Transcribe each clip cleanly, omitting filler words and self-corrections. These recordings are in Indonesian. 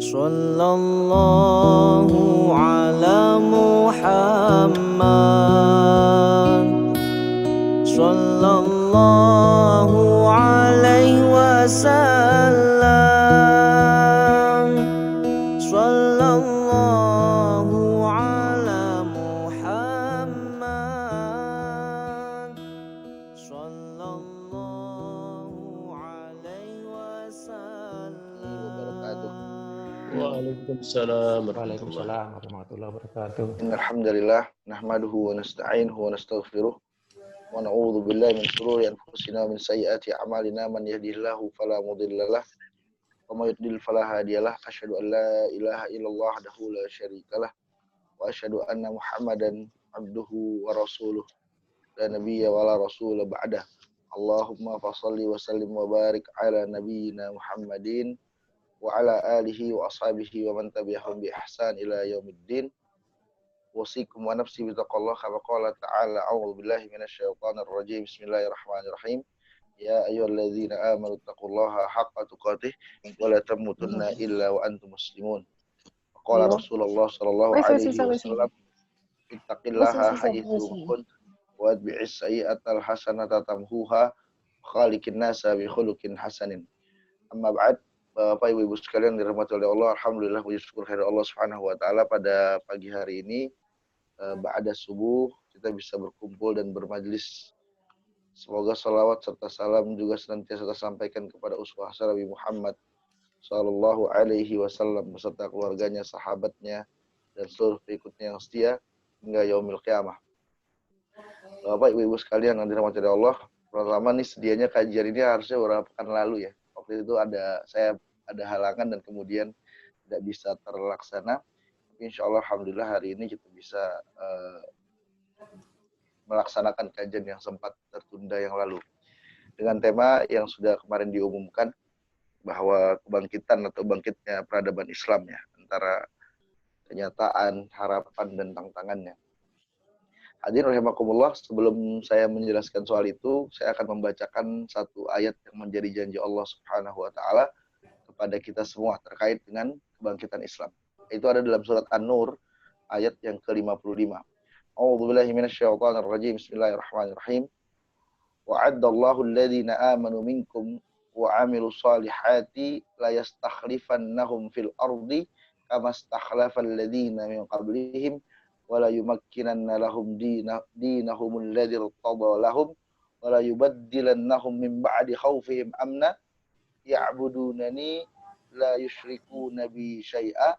Sallallahu ala Muhammad, sallallahu alaihi wasallam, sallallahu ala Muhammad, sallallahu alaihi wasallam. Waalaikumsalam warahmatullahi. Waalaikumsalam warahmatullahi wabarakatuh. Innal hamdalillah nahmaduhu wa nasta'inuhu wa nastaghfiruh wa na'udzu billahi min shururi anfusina wa min sayyiati a'malina man yahdihillahu fala mudhillalah wa may yudlil fala hadiyalah. Asyhadu an la ilaha illallah wahdahu la syarikalah wa asyhadu anna Muhammadan abduhu wa rasuluh la nabiyya wa la rasula ba'dah. Allahumma fashalli wa sallim wa barik ala nabiyyina Muhammadin wa ala alihi wa ashabihi wa man tabi'ahum bi ihsan ila yaumiddin. Wasikum wa nafsi bitaqallah kama qala ta'ala a'udzu billahi minasyaitonir rajim. Bismillahirrahmanirrahim. Ya ayyuhalladzina amanu taqullaha haqqa tuqatih wa la tamutunna illa wa antum muslimun. Qala Rasulullah sallallahu alaihi wasallam ittaqillaha haitsu kunt wa atbi'is sayyi'atal hasanata tamhuha wa khaliqin nasa bi khuluqin hasanin. Amma ba'd. Bapak Ibu Ibu sekalian dirahmati oleh Allah, alhamdulillah puji syukur kehadirat Allah Subhanahu wa taala pada pagi hari ini ba'da subuh kita bisa berkumpul dan bermajlis. Semoga salawat serta salam juga senantiasa kita sampaikan kepada uswah hasanah Nabi Muhammad sallallahu alaihi wasallam beserta keluarganya, sahabatnya dan seluruh pengikutnya yang setia hingga yaumil qiyamah. Bapak Ibu sekalian yang dirahmati oleh Allah, pertama nih sedianya kajian ini harusnya beberapa pekan lalu ya. Waktu itu saya ada halangan dan kemudian tidak bisa terlaksana. Insya Allah alhamdulillah hari ini kita bisa melaksanakan kajian yang sempat tertunda yang lalu dengan tema yang sudah kemarin diumumkan bahwa kebangkitan atau bangkitnya peradaban Islam ya, antara kenyataan, harapan dan tantangannya. Hadirin rahimakumullah, sebelum saya menjelaskan soal itu, saya akan membacakan satu ayat yang menjadi janji Allah Subhanahu wa taala kepada kita semua terkait dengan kebangkitan Islam. Itu ada dalam surat An-Nur ayat yang ke-55. A'udzubillahi minasyaitonir rajim. Bismillahirrahmanirrahim. Wa'addallahu alladhina amanu minkum wa 'amilus solihati la yastakhlifannahum fil ardi kama istakhlafal ladzina min qablihim wala yumakkinanna lahum dinahum alladzi irtada lahum wala yubaddilannahum min ba'di khaufihim amna ya'budunani la yusyrikuna bi syai'a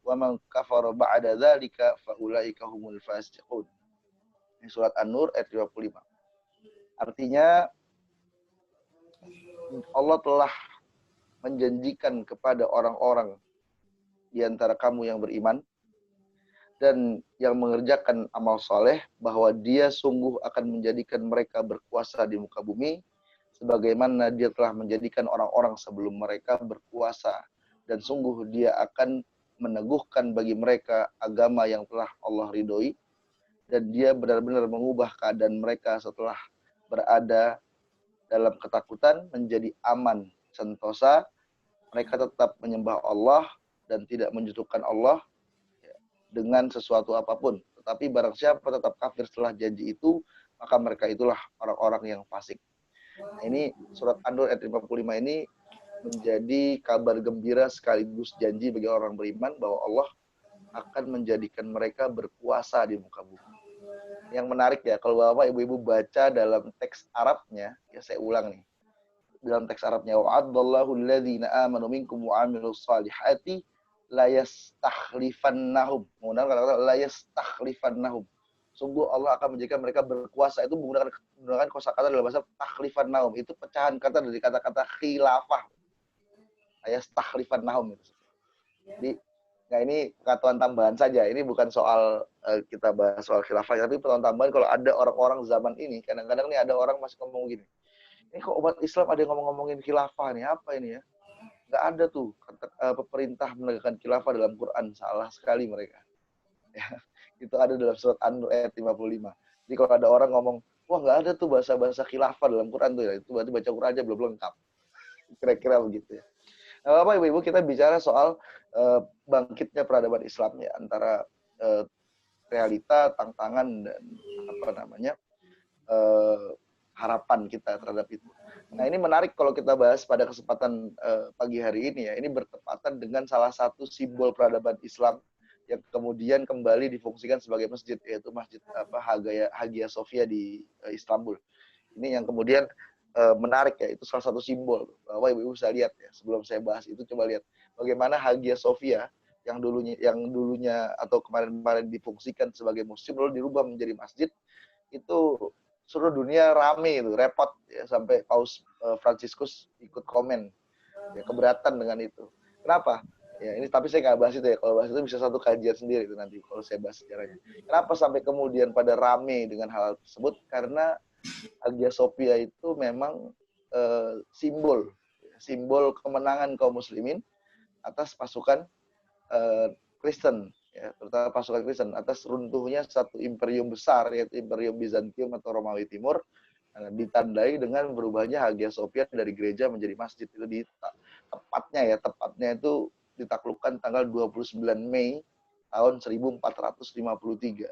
wa man kafara ba'da dzalika fa ulaika humul fasiqun. Ini surat An-Nur ayat 55. Artinya Allah telah menjanjikan kepada orang-orang di antara kamu yang beriman dan yang mengerjakan amal soleh bahwa dia sungguh akan menjadikan mereka berkuasa di muka bumi sebagaimana dia telah menjadikan orang-orang sebelum mereka berkuasa, dan sungguh dia akan meneguhkan bagi mereka agama yang telah Allah ridhoi, dan dia benar-benar mengubah keadaan mereka setelah berada dalam ketakutan menjadi aman sentosa. Mereka tetap menyembah Allah dan tidak menjatuhkan Allah dengan sesuatu apapun. Tetapi barang siapa tetap kafir setelah janji itu, maka mereka itulah orang-orang yang fasik. Nah, ini surat An-Nur ayat 55 ini menjadi kabar gembira sekaligus janji bagi orang beriman bahwa Allah akan menjadikan mereka berkuasa di muka bumi. Yang menarik ya, kalau Bapak Ibu-ibu baca dalam teks Arabnya, ya saya ulang nih. Dalam teks Arabnya, wa'adallahu alladhina amanu minkum wa 'amilus solihati la yastakhlifannahum. Menggunakan kata-kata la yastakhlifannahum. Sungguh Allah akan menjadikan mereka berkuasa. Itu menggunakan kosakata dalam bahasa takhlifannahum. Itu pecahan kata dari kata-kata khilafah. La yastakhlifannahum itu. Jadi, nah ini pengetahuan tambahan saja. Ini bukan soal kita bahas soal khilafah, tapi pengetahuan tambahan kalau ada orang-orang zaman ini, kadang-kadang nih ada orang masih ngomong gini. Ini kok umat Islam ada yang ngomong-ngomongin khilafah nih, apa ini ya? Nggak ada tuh perintah menegakkan khilafah dalam Quran. Salah sekali mereka. Ya, itu ada dalam surat An-Nur ayat 55. Jadi kalau ada orang ngomong, wah nggak ada tuh bahasa-bahasa khilafah dalam Quran tuh ya, itu berarti baca Quran aja belum lengkap. Kira-kira begitu ya. Nah, Bapak Ibu, kita bicara soal bangkitnya peradaban Islam ya, antara realita, tantangan dan apa namanya harapan kita terhadap itu. Nah, ini menarik kalau kita bahas pada kesempatan pagi hari ini ya. Ini bertepatan dengan salah satu simbol peradaban Islam yang kemudian kembali difungsikan sebagai masjid, yaitu Masjid Hagia Sophia di Istanbul. Ini yang kemudian menarik ya, itu salah satu simbol. Bahwa Ibu bisa lihat ya, sebelum saya bahas itu coba lihat bagaimana Hagia Sophia yang dulunya atau kemarin-kemarin difungsikan sebagai museum lalu dirubah menjadi masjid, itu seluruh dunia rame itu, repot ya, sampai Paus Franciscus ikut komen ya, keberatan dengan itu. Kenapa? Ya ini tapi saya nggak bahas itu ya. Kalau bahas itu bisa satu kajian sendiri itu nanti kalau saya bahas sejarahnya. Kenapa sampai kemudian pada rame dengan hal tersebut? Karena Hagia Sophia itu memang simbol kemenangan kaum muslimin atas pasukan Kristen, ya, terutama pasukan Kristen atas runtuhnya satu imperium besar yaitu Imperium Bizantium atau Romawi Timur, ditandai dengan berubahnya Hagia Sophia dari gereja menjadi masjid. Itu tepatnya itu ditaklukkan tanggal 29 Mei tahun 1453.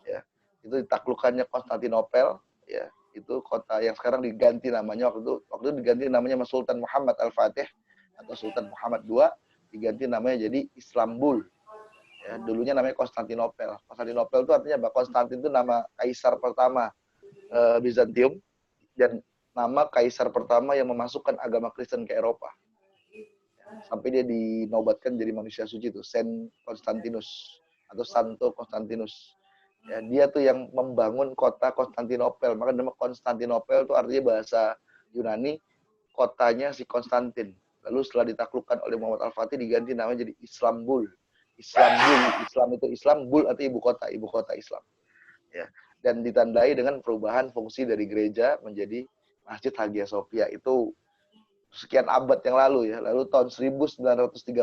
Ya. Itu ditaklukkannya Konstantinopel, ya. Itu kota yang sekarang diganti namanya, waktu itu diganti namanya Sultan Muhammad Al-Fatih atau Sultan Muhammad II, diganti namanya jadi Istanbul. Ya, dulunya namanya Konstantinopel. Konstantinopel itu artinya bahwa Konstantin itu nama kaisar pertama Bizantium dan nama kaisar pertama yang memasukkan agama Kristen ke Eropa. Sampai dia dinobatkan jadi manusia suci itu, Saint Constantinus atau Santo Constantinus. Ya, dia tuh yang membangun kota Konstantinopel. Maka nama Konstantinopel itu artinya bahasa Yunani kotanya si Konstantin. Lalu setelah ditaklukkan oleh Muhammad Al-Fatih diganti namanya jadi Istanbul. Islam itu Islam, Bul atau ibu kota Islam. Ya. Dan ditandai dengan perubahan fungsi dari gereja menjadi Masjid Hagia Sophia. Itu sekian abad yang lalu ya. Lalu tahun 1934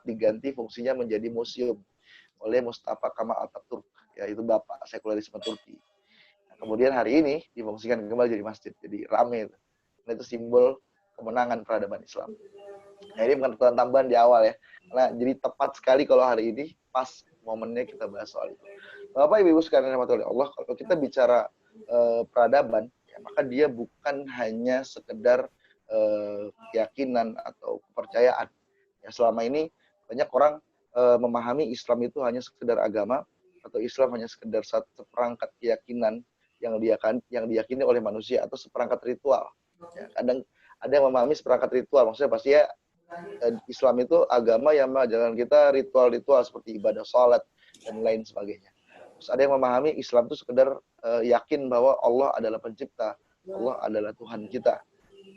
diganti fungsinya menjadi museum oleh Mustafa Kemal Atatürk, yaitu bapak sekularisme Turki. Nah, kemudian hari ini difungsikan kembali jadi masjid, jadi rame. Nah, itu simbol kemenangan peradaban Islam. Nah, ini bukan tambahan di awal ya. Nah, jadi tepat sekali kalau hari ini pas momennya kita bahas soal itu. Bapak Ibu sekalian rahmatullahi Allah, kalau kita bicara peradaban, ya, maka dia bukan hanya sekedar keyakinan atau kepercayaan. Ya, selama ini banyak orang memahami Islam itu hanya sekedar agama atau Islam hanya sekedar seperangkat keyakinan yang diyakini oleh manusia atau seperangkat ritual. Ya, kadang ada yang memahami seperangkat ritual, maksudnya pasti ya Islam itu agama yang mengajarkan kita ritual-ritual seperti ibadah salat dan lain sebagainya. Terus ada yang memahami Islam itu sekedar yakin bahwa Allah adalah pencipta, Allah adalah Tuhan kita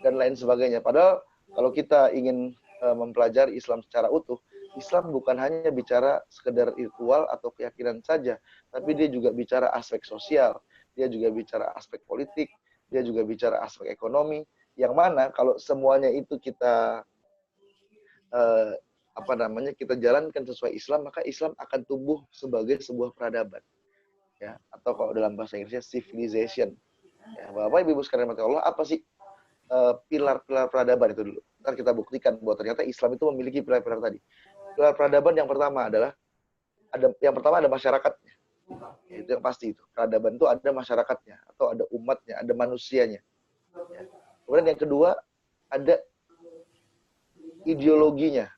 dan lain sebagainya. Padahal kalau kita ingin mempelajari Islam secara utuh, Islam bukan hanya bicara sekedar ritual atau keyakinan saja, tapi dia juga bicara aspek sosial, dia juga bicara aspek politik, dia juga bicara aspek ekonomi, yang mana kalau semuanya itu kita kita jalankan sesuai Islam, maka Islam akan tumbuh sebagai sebuah peradaban. Ya, atau kalau dalam bahasa Inggrisnya civilization. Ya, Bapak Ibu sekalian Allah, apa sih pilar-pilar peradaban itu dulu? Ntar kita buktikan bahwa ternyata Islam itu memiliki pilar-pilar tadi. Pilar peradaban yang pertama adalah ada masyarakatnya. Ya, itu yang pasti itu. Peradaban itu ada masyarakatnya atau ada umatnya, ada manusianya. Ya. Kemudian yang kedua ada ideologinya.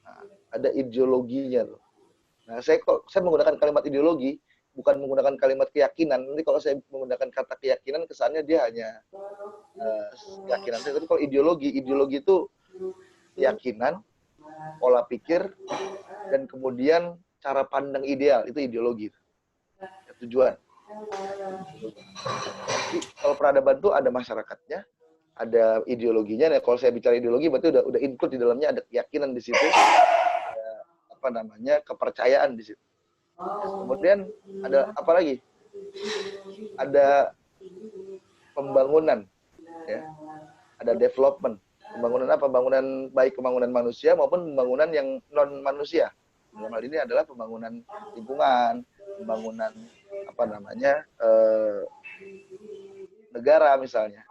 Nah, ada ideologinya tuh. Nah, saya menggunakan kalimat ideologi bukan menggunakan kalimat keyakinan. Nanti kalau saya menggunakan kata keyakinan kesannya dia hanya keyakinan saja. Tapi kalau ideologi itu keyakinan, pola pikir, dan kemudian cara pandang ideal, itu ideologi. Ya, tujuan. Jadi, kalau peradaban itu ada masyarakatnya, ada ideologinya. Nah, kalau saya bicara ideologi berarti udah include di dalamnya ada keyakinan di situ, ada kepercayaan di situ. Kemudian ada apa lagi? Ada pembangunan, ya. Ada development. Pembangunan apa? Pembangunan manusia maupun pembangunan yang non manusia. Dalam hal ini adalah pembangunan lingkungan, pembangunan negara misalnya.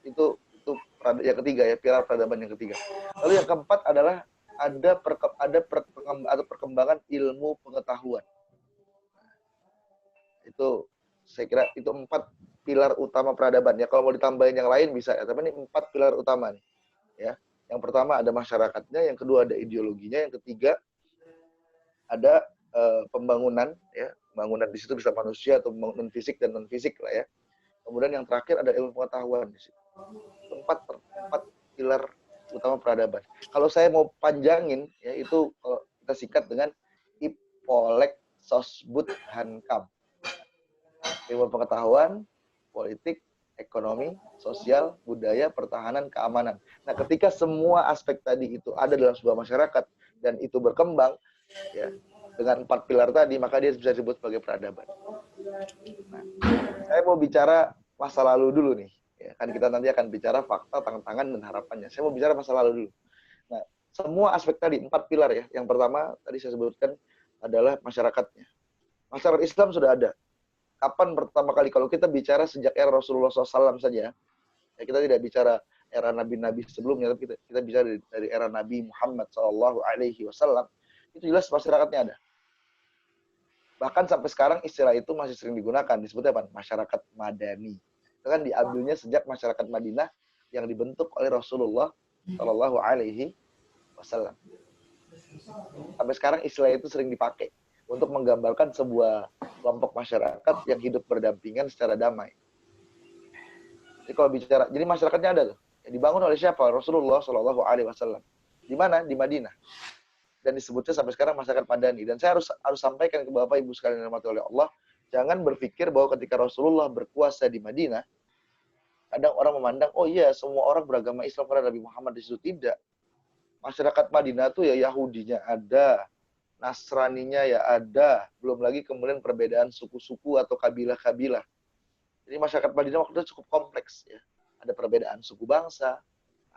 Itu yang ketiga ya, pilar peradaban yang ketiga. Lalu yang keempat adalah ada perkembangan ilmu pengetahuan. Itu saya kira itu 4 pilar utama peradaban ya. Kalau mau ditambahin yang lain bisa ya, tapi ini 4 pilar utama nih ya. Yang pertama ada masyarakatnya, yang kedua ada ideologinya, yang ketiga ada pembangunan ya. Pembangunan di situ bisa manusia atau pembangunan fisik dan non fisik lah ya. Kemudian yang terakhir ada ilmu pengetahuan di situ. 4 pilar utama peradaban. Kalau saya mau panjangin ya, itu kalau kita singkat dengan IPOLEK Sosbud Hankam. Ilmu pengetahuan, politik, ekonomi, sosial, budaya, pertahanan, keamanan. Nah, ketika semua aspek tadi itu ada dalam sebuah masyarakat dan itu berkembang ya dengan 4 pilar tadi, maka dia bisa disebut sebagai peradaban. Nah, saya mau bicara masa lalu dulu nih. Ya, kan kita nanti akan bicara fakta, tantangan, dan harapannya. Saya mau bicara masa lalu dulu. Nah, semua aspek tadi, 4 pilar ya. Yang pertama, tadi saya sebutkan adalah masyarakatnya. Masyarakat Islam sudah ada. Kapan pertama kali, kalau kita bicara sejak era Rasulullah SAW saja, ya kita tidak bicara era nabi-nabi sebelumnya, tapi kita bicara dari era Nabi Muhammad SAW, itu jelas masyarakatnya ada. Bahkan sampai sekarang istilah itu masih sering digunakan, disebutnya apa? Masyarakat Madani. Itu kan diambilnya sejak masyarakat Madinah yang dibentuk oleh Rasulullah SAW. Sampai sekarang istilah itu sering dipakai untuk menggambarkan sebuah kelompok masyarakat yang hidup berdampingan secara damai. Jadi kalau bicara, jadi masyarakatnya ada tuh. Yang dibangun oleh siapa? Rasulullah SAW. Di mana? Di Madinah. Dan disebutnya sampai sekarang masyarakat Madani. Dan saya harus sampaikan ke Bapak Ibu sekalian yang dirahmati oleh Allah, jangan berpikir bahwa ketika Rasulullah berkuasa di Madinah, kadang orang memandang, oh iya, semua orang beragama Islam karena Nabi Muhammad di situ. Tidak. Masyarakat Madinah tuh ya Yahudinya ada, Nasraninya ya ada, belum lagi kemudian perbedaan suku-suku atau kabilah-kabilah. Jadi masyarakat Madinah waktu itu cukup kompleks ya. Ada perbedaan suku bangsa,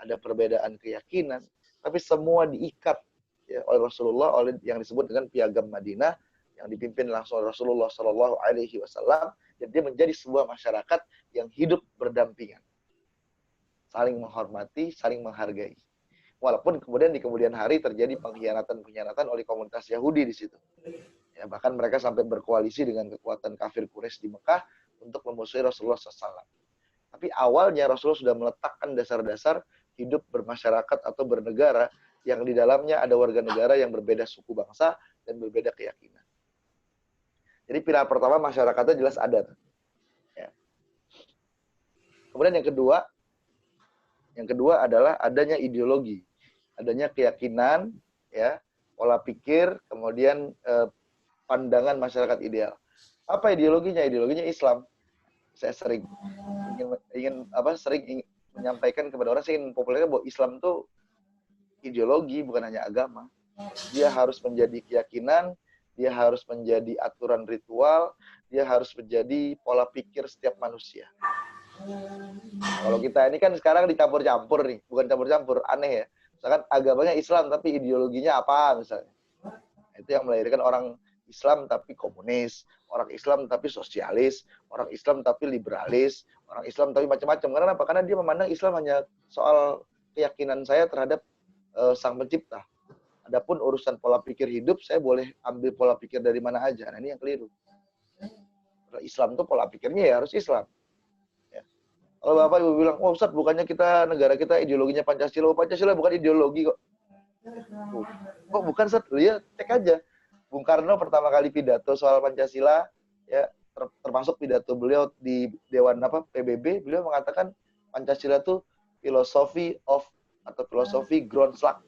ada perbedaan keyakinan, tapi semua diikat ya oleh Rasulullah, oleh yang disebut dengan Piagam Madinah yang dipimpin langsung oleh Rasulullah SAW. Dan dia menjadi sebuah masyarakat yang hidup berdampingan, saling menghormati, saling menghargai. Walaupun kemudian di kemudian hari terjadi pengkhianatan oleh komunitas Yahudi di situ. Ya, bahkan mereka sampai berkoalisi dengan kekuatan kafir Quraisy di Mekah untuk memusuhi Rasulullah SAW. Tapi awalnya Rasulullah sudah meletakkan dasar-dasar hidup bermasyarakat atau bernegara yang di dalamnya ada warga negara yang berbeda suku bangsa dan berbeda keyakinan. Jadi pilar pertama masyarakatnya jelas ada. Ya. Kemudian yang kedua adalah adanya ideologi. Adanya keyakinan, ya, pola pikir, kemudian pandangan masyarakat ideal. Apa ideologinya? Ideologinya Islam. Saya sering ingin menyampaikan kepada orang, saya ingin populerkan bahwa Islam itu ideologi, bukan hanya agama. Dia harus menjadi keyakinan, dia harus menjadi aturan ritual, dia harus menjadi pola pikir setiap manusia. Kalau kita ini kan sekarang dicampur-campur nih, bukan campur-campur, aneh ya. Misalkan agamanya Islam tapi ideologinya apa misalnya. Itu yang melahirkan orang Islam tapi komunis, orang Islam tapi sosialis, orang Islam tapi liberalis, orang Islam tapi macam-macam. Karena apa? Karena dia memandang Islam hanya soal keyakinan saya terhadap Sang Pencipta. Adapun urusan pola pikir hidup, saya boleh ambil pola pikir dari mana aja. Nah, ini yang keliru. Islam tuh pola pikirnya ya harus Islam. Kalau Bapak Ibu bilang, oh Ustaz, bukannya negara kita ideologinya Pancasila. Oh, Pancasila bukan ideologi kok. Kok bukan Ustaz? Ya, cek aja. Bung Karno pertama kali pidato soal Pancasila, ya termasuk pidato beliau di Dewan PBB, beliau mengatakan Pancasila itu filosofi Grundslag.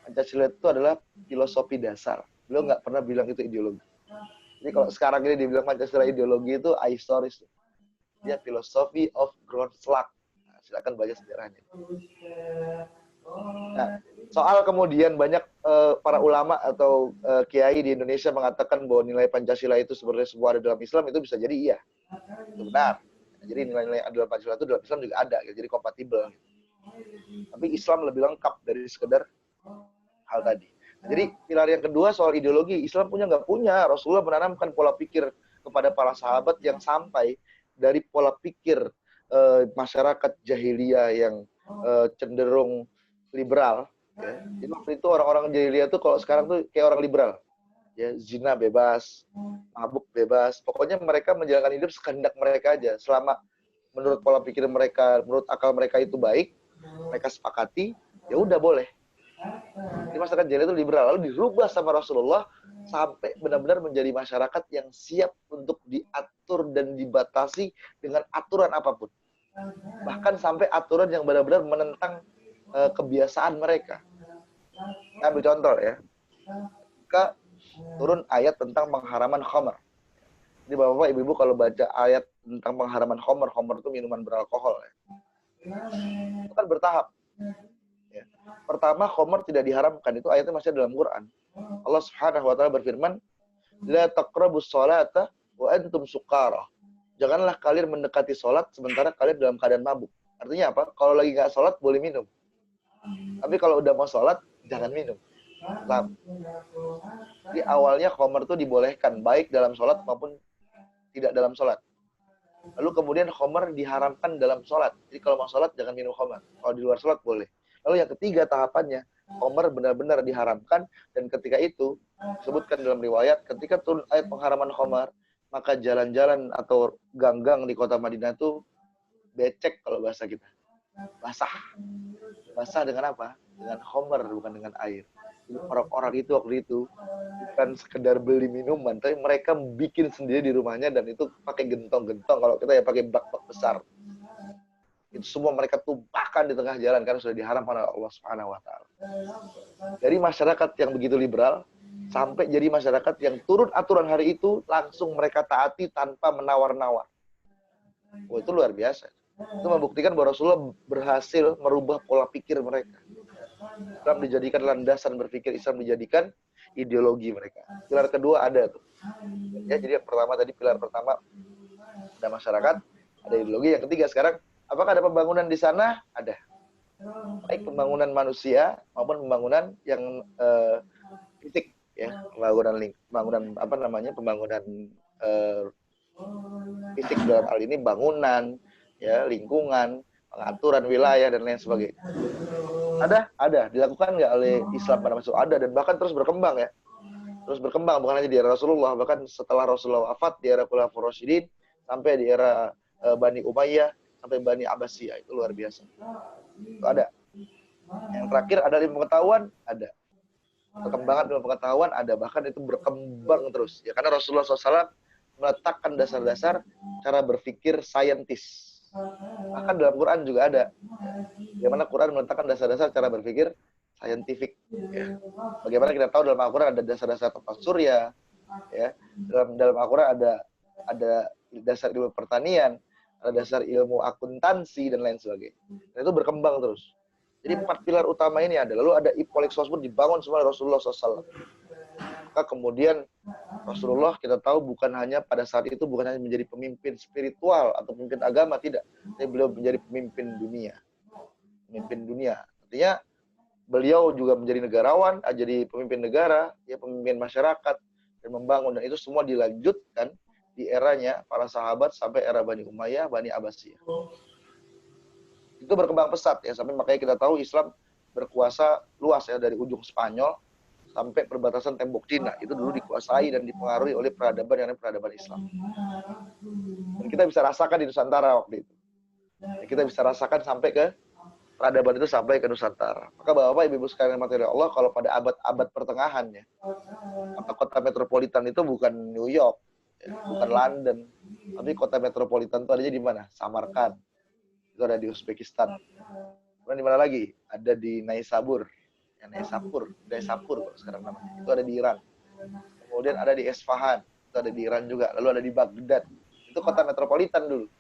Pancasila itu adalah filosofi dasar. Beliau nggak pernah bilang itu ideologi. Jadi kalau sekarang ini dibilang Pancasila ideologi itu ahistoris. Dia filosofi of Grundslag. Nah, silakan baca sejarahnya. Nah, soal kemudian banyak para ulama atau kiai di Indonesia mengatakan bahwa nilai Pancasila itu sebenarnya semua ada dalam Islam, itu bisa jadi iya. Itu benar. Jadi nilai-nilai dalam Pancasila itu dalam Islam juga ada, jadi kompatibel. Tapi Islam lebih lengkap dari sekedar hal tadi. Nah, jadi pilar yang kedua soal ideologi, Islam nggak punya. Rasulullah menanamkan pola pikir kepada para sahabat yang sampai dari pola pikir masyarakat jahiliyah yang cenderung liberal. Ya. Jadi waktu itu orang-orang jahiliyah tuh kalau sekarang tuh kayak orang liberal. Ya, zina bebas, mabuk bebas. Pokoknya mereka menjalankan hidup sekehendak mereka aja. Selama menurut pola pikir mereka, menurut akal mereka itu baik, mereka sepakati, ya udah boleh. Jadi masyarakat jahiliyah itu liberal. Lalu dirubah sama Rasulullah sampai benar-benar menjadi masyarakat yang siap untuk diatur dan dibatasi dengan aturan apapun. Bahkan sampai aturan yang benar-benar menentang kebiasaan mereka. Saya ambil contoh ya. Ketika turun ayat tentang pengharaman khamar. Jadi bapak-bapak, ibu-ibu kalau baca ayat tentang pengharaman khamar, khamar itu minuman beralkohol. Ya. Itu kan bertahap. Ya. Pertama, khamar tidak diharamkan. Itu ayatnya masih dalam Quran. Allah Subhanahu wa taala berfirman, "La taqrabus sholata wa antum sukara." Janganlah kalian mendekati sholat sementara kalian dalam keadaan mabuk. Artinya apa? Kalau lagi nggak sholat boleh minum. Tapi kalau udah mau sholat, jangan minum. Nah, jadi awalnya khamar itu dibolehkan baik dalam sholat maupun tidak dalam sholat. Lalu kemudian khamar diharamkan dalam sholat. Jadi kalau mau sholat jangan minum khamar. Kalau di luar sholat boleh. Lalu yang ketiga tahapannya, khamar benar-benar diharamkan, dan ketika itu disebutkan dalam riwayat ketika turun ayat pengharaman khamar, maka jalan-jalan atau gang-gang di kota Madinah itu becek kalau bahasa kita. Basah. Basah dengan apa? Dengan khamar, bukan dengan air. Orang-orang itu waktu itu bukan sekedar beli minuman, tapi mereka bikin sendiri di rumahnya, dan itu pakai gentong-gentong. Kalau kita ya pakai bak-bak besar. Itu semua mereka tumpahkan di tengah jalan karena sudah diharamkan oleh Allah Subhanahu wa taala. Dari masyarakat yang begitu liberal sampai jadi masyarakat yang turun aturan hari itu langsung mereka taati tanpa menawar-nawar. Oh, itu luar biasa. Itu membuktikan bahwa Rasulullah berhasil merubah pola pikir mereka. Islam dijadikan landasan berpikir, Islam dijadikan ideologi mereka. Pilar kedua ada tuh. Ya, jadi yang pertama tadi, pilar pertama ada masyarakat, ada ideologi. Yang ketiga sekarang, apakah ada pembangunan di sana? Ada. Baik pembangunan manusia maupun pembangunan yang fisik, ya, pembangunan fisik dalam hal ini bangunan, ya, lingkungan, pengaturan wilayah dan lain sebagainya. Ada dilakukan nggak oleh Islam pada masa itu? Ada, dan bahkan terus berkembang, ya. Terus berkembang bukan hanya di era Rasulullah, bahkan setelah Rasulullah wafat di era Khulafaur Rasyidin sampai di era Bani Umayyah sampai Bani Abbasiyah. Itu luar biasa. Itu ada. Yang terakhir ada ilmu pengetahuan, ada. Perkembangan ilmu pengetahuan ada, bahkan itu berkembang terus. Ya, karena Rasulullah SAW meletakkan dasar-dasar cara berpikir saintis. Bahkan dalam Quran juga ada. Bagaimana Quran meletakkan dasar-dasar cara berpikir saintifik. Ya. Bagaimana kita tahu dalam Al-Quran ada dasar-dasar tata surya. Ya. Dalam Al-Quran ada dasar ilmu pertanian, ada dasar ilmu akuntansi dan lain sebagainya. Dan itu berkembang terus. Jadi 4 pilar utama ini ada. Lalu ada Ipoliksos pun dibangun semua oleh Rasulullah SAW. Maka kemudian Rasulullah kita tahu bukan hanya pada saat itu bukan hanya menjadi pemimpin spiritual atau pemimpin agama, tidak. Tapi beliau menjadi pemimpin dunia. Pemimpin dunia. Artinya beliau juga menjadi negarawan, jadi pemimpin negara, ya, pemimpin masyarakat, dan membangun. Dan itu semua dilanjutkan di eranya para sahabat sampai era Bani Umayyah, Bani Abbasiyah. Itu berkembang pesat, ya, sampai makanya kita tahu Islam berkuasa luas, ya, dari ujung Spanyol sampai perbatasan tembok Cina. Itu dulu dikuasai dan dipengaruhi oleh peradaban yang namanya peradaban Islam. Dan kita bisa rasakan di Nusantara waktu itu. Ya, kita bisa rasakan sampai ke peradaban itu sampai ke Nusantara. Maka Bapak Ibu sekalian materi Allah, kalau pada abad-abad pertengahannya, kota metropolitan itu bukan New York, ya, bukan London, tapi kota metropolitan itu adanya di mana? Samarkand. Itu ada di Uzbekistan. Kemudian di mana lagi? Ada di Naisabur. Ya, Naisapur kalau sekarang namanya. Itu ada di Iran. Kemudian ada di Esfahan. Itu ada di Iran juga. Lalu ada di Baghdad. Itu kota metropolitan dulu.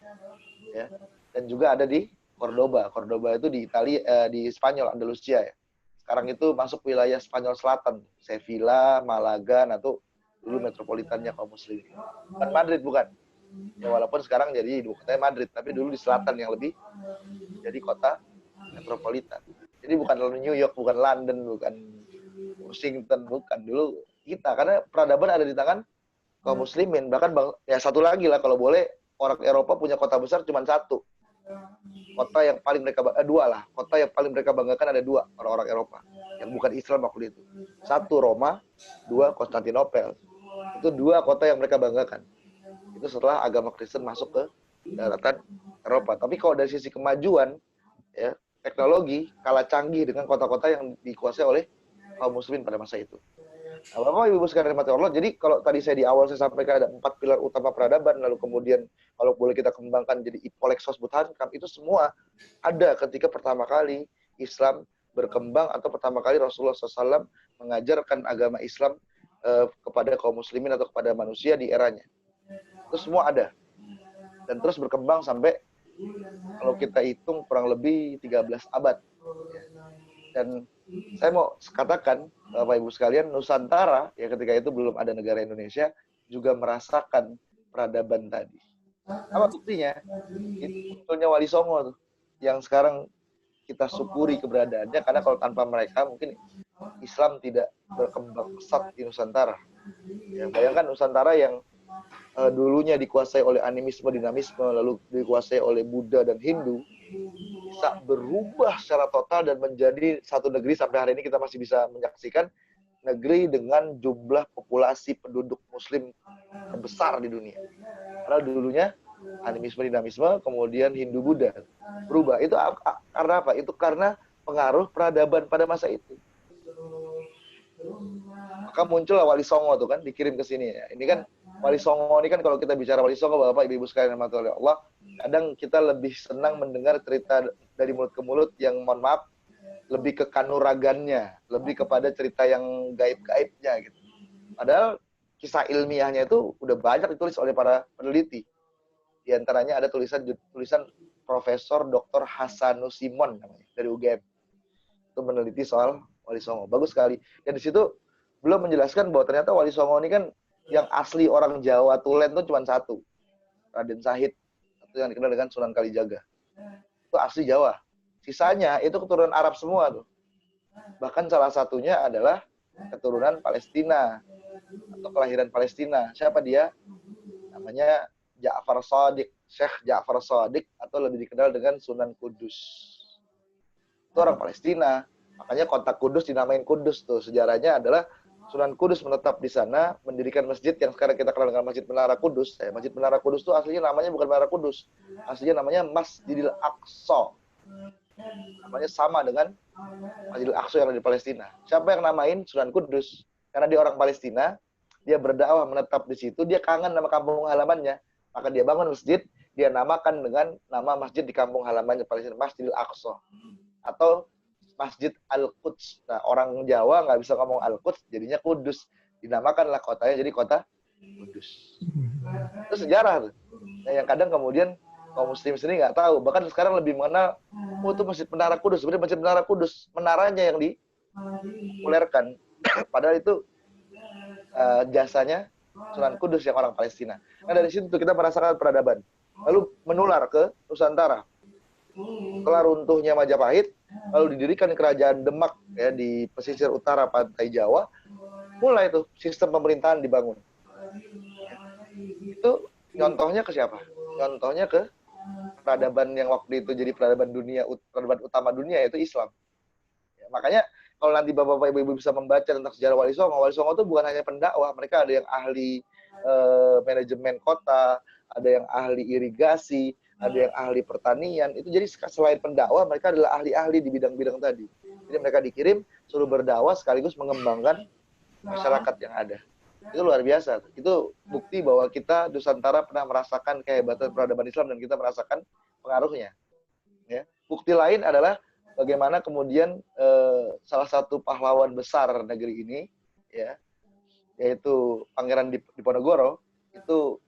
Ya. Dan juga ada di Cordoba. Cordoba itu di Italia, di Spanyol, Andalusia, ya. Sekarang itu masuk wilayah Spanyol Selatan. Sevilla, Malaga, itu dulu metropolitannya kaum muslimin. Bukan Madrid, bukan. Ya, walaupun sekarang jadi ibu kotanya Madrid, tapi dulu di selatan yang lebih jadi kota metropolitan. Jadi bukan New York, bukan London, bukan Washington, bukan. Dulu kita, karena peradaban ada di tangan kaum muslimin. Bahkan ya satu lagi lah, kalau boleh, orang Eropa punya kota besar cuma satu, Kota yang paling mereka kota yang paling mereka banggakan ada dua, orang-orang Eropa yang bukan Islam waktu itu. Satu Roma, dua Konstantinopel. Itu dua kota yang mereka banggakan. Itu setelah agama Kristen masuk ke daratan Eropa. Tapi kalau dari sisi kemajuan, ya, teknologi kalah canggih dengan kota-kota yang dikuasai oleh kaum muslimin pada masa itu. Nah, Bapak Ibu sekalian rahmati Allah, jadi kalau tadi saya di awal saya sampaikan ada 4 pilar utama peradaban, lalu kemudian kalau boleh kita kembangkan jadi Ipolexos Buthankam, itu semua ada ketika pertama kali Islam berkembang atau pertama kali Rasulullah SAW mengajarkan agama Islam kepada kaum muslimin atau kepada manusia di eranya. Itu semua ada. Dan terus berkembang sampai kalau kita hitung kurang lebih 13 abad. Dan saya mau katakan, Bapak Ibu sekalian, Nusantara, ya ketika itu belum ada negara Indonesia, juga merasakan peradaban tadi. Apa buktinya? Itu munculnya Wali Songo tuh, yang sekarang kita syukuri keberadaannya, karena kalau tanpa mereka mungkin Islam tidak berkembang pesat di Nusantara. Ya, bayangkan Nusantara yang dulunya dikuasai oleh animisme, dinamisme, lalu dikuasai oleh Buddha dan Hindu, bisa berubah secara total dan menjadi satu negeri sampai hari ini kita masih bisa menyaksikan negeri dengan jumlah populasi penduduk muslim terbesar di dunia. Karena dulunya animisme, dinamisme, kemudian Hindu, Buddha berubah. Itu karena apa? Itu karena pengaruh peradaban pada masa itu. Maka muncul Wali Songo tuh kan, dikirim ke sini ya. Ini kan Wali Songo ini kan, kalau kita bicara Wali Songo, Bapak Ibu sekalian rahmati Allah, kadang kita lebih senang mendengar cerita dari mulut ke mulut yang, mohon maaf, lebih ke kanuragannya, lebih kepada cerita yang gaib-gaibnya gitu. Padahal kisah ilmiahnya itu udah banyak ditulis oleh para peneliti. Di antaranya ada tulisan Profesor Dr. Hasanus Simon namanya, dari UGM. Itu meneliti soal Wali Songo. Bagus sekali. Dan di situ belum menjelaskan bahwa ternyata Wali Songo ini kan yang asli orang Jawa Tulen itu cuma satu. Raden Sahid. Itu yang dikenal dengan Sunan Kalijaga. Itu asli Jawa. Sisanya itu keturunan Arab semua tuh. Bahkan salah satunya adalah keturunan Palestina. Atau kelahiran Palestina. Siapa dia? Namanya Ja'far Shadiq. Syekh Ja'far Shadiq. Atau lebih dikenal dengan Sunan Kudus. Itu orang Palestina. Makanya kota Kudus dinamain Kudus tuh. Sejarahnya adalah Sunan Kudus menetap di sana, mendirikan masjid yang sekarang kita kenal dengan Masjid Menara Kudus. Masjid Menara Kudus itu aslinya namanya bukan Menara Kudus. Aslinya namanya Masjidil Aqsa. Namanya sama dengan Masjidil Aqsa yang ada di Palestina. Siapa yang namain? Sunan Kudus. Karena dia orang Palestina, dia berdakwah menetap di situ, dia kangen nama kampung halamannya. Maka dia bangun masjid, dia namakan dengan nama masjid di kampung halamannya Palestina, Masjidil Aqsa. Atau Masjid Al-Quds. Nah, orang Jawa nggak bisa ngomong Al-Quds, jadinya Kudus. Dinamakanlah kotanya jadi kota Kudus. Itu sejarah tuh. Nah, yang kadang kemudian kaum muslim sendiri nggak tahu. Bahkan sekarang lebih mengenal, itu Masjid Menara Kudus. Sebenarnya Masjid Menara Kudus, menaranya yang dipopulerkan. Padahal itu jasanya Sunan Kudus yang orang Palestina. Nah, dari situ tuh kita merasakan peradaban. Lalu menular ke Nusantara. Setelah runtuhnya Majapahit, lalu didirikan kerajaan Demak ya di pesisir utara pantai Jawa, mulai tuh sistem pemerintahan dibangun. Itu contohnya ke siapa? Contohnya ke peradaban yang waktu itu jadi peradaban utama dunia, yaitu Islam. Ya, makanya kalau nanti Bapak Ibu bisa membaca tentang sejarah Wali Songo itu bukan hanya pendakwah, mereka ada yang ahli manajemen kota, ada yang ahli irigasi, ada yang ahli pertanian. Itu jadi selain pendakwah, mereka adalah ahli-ahli di bidang-bidang tadi. Jadi mereka dikirim suruh berdakwah sekaligus mengembangkan masyarakat yang ada. Itu luar biasa. Itu bukti bahwa kita Nusantara pernah merasakan kehebatan peradaban Islam dan kita merasakan pengaruhnya. Ya. Bukti lain adalah bagaimana kemudian salah satu pahlawan besar negeri ini, ya, yaitu Pangeran Diponegoro, itu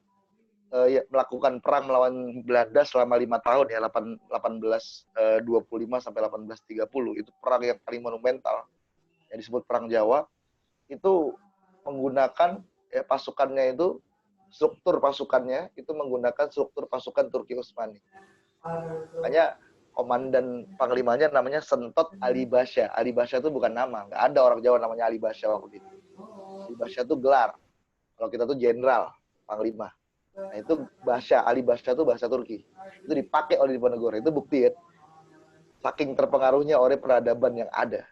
melakukan perang melawan Belanda selama 5 tahun ya, 1825 sampai 1830. Itu perang yang paling monumental yang disebut Perang Jawa. Itu menggunakan pasukannya itu, struktur pasukannya itu menggunakan struktur pasukan Turki Utsmani. Makanya komandan panglimanya namanya Sentot Ali Basya. Ali Basya itu bukan nama, nggak ada orang Jawa namanya Ali Basya waktu itu. Ali Basya itu gelar. Kalau kita tuh jenderal, panglima. Nah, itu bahasa Ali Basya itu bahasa Turki. Itu dipakai oleh Diponegoro. Itu bukti ya. Saking terpengaruhnya oleh peradaban yang ada.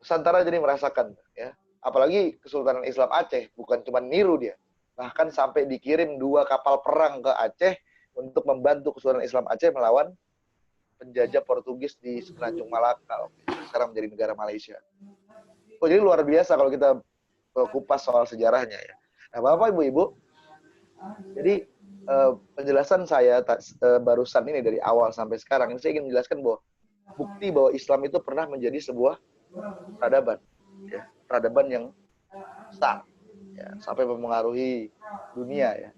Nusantara jadi merasakan ya. Apalagi Kesultanan Islam Aceh bukan cuma niru dia. Bahkan sampai dikirim 2 kapal perang ke Aceh untuk membantu Kesultanan Islam Aceh melawan penjajah Portugis di Semenanjung Malaka. Sekarang menjadi negara Malaysia. Oh, jadi luar biasa kalau kita kupas soal sejarahnya ya. Nah, Bapak Ibu-ibu, jadi penjelasan saya barusan ini dari awal sampai sekarang ini saya ingin menjelaskan bahwa bukti bahwa Islam itu pernah menjadi sebuah peradaban, ya, peradaban yang besar, ya, sampai mempengaruhi dunia, ya,